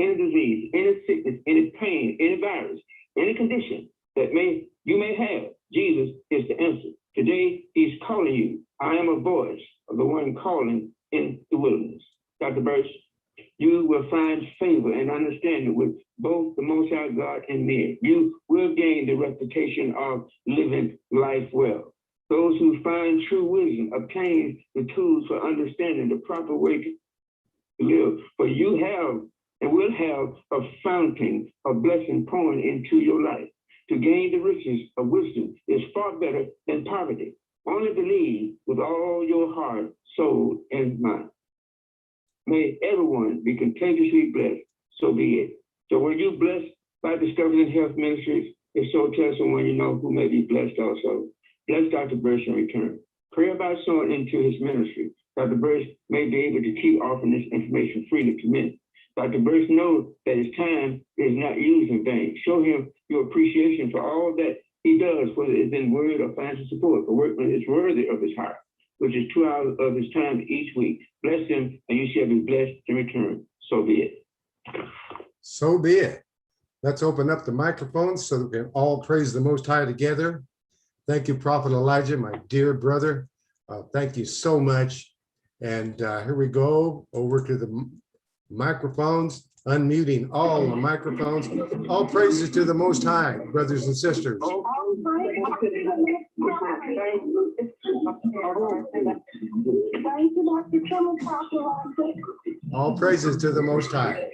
any disease, any sickness, any pain, any virus, any condition that you may have. Jesus is the answer. Today, he's calling you. I am a voice of the one calling in the wilderness. Dr. Berst, you will find favor and understanding with both the Most High God and men. You will gain the reputation of living life well. Those who find true wisdom obtain the tools for understanding the proper way to live. For you have and will have a fountain of blessing pouring into your life. To gain the riches of wisdom is far better than poverty. Only believe with all your heart, soul, and mind. May everyone be contagiously blessed, so be it. So were you blessed by Discovery Health Ministries? If so, tell someone you know who may be blessed also. Bless Dr. Berst in return. Pray about sowing into his ministry. Dr. Berst may be able to keep offering this information freely to men. Dr. Berst knows that his time is not used in vain. Show him your appreciation for all that he does, whether it's in word or financial support, for work that is worthy of his heart, which is 2 hours of his time each week. Bless him, and you shall be blessed in return. So be it. So be it. Let's open up the microphones so that we can all praise the Most High together. Thank you, Prophet Elijah, my dear brother. Thank you so much. And here we go over to the microphones, unmuting all the microphones. All praises to the Most High, brothers and sisters. All praises to the Most High.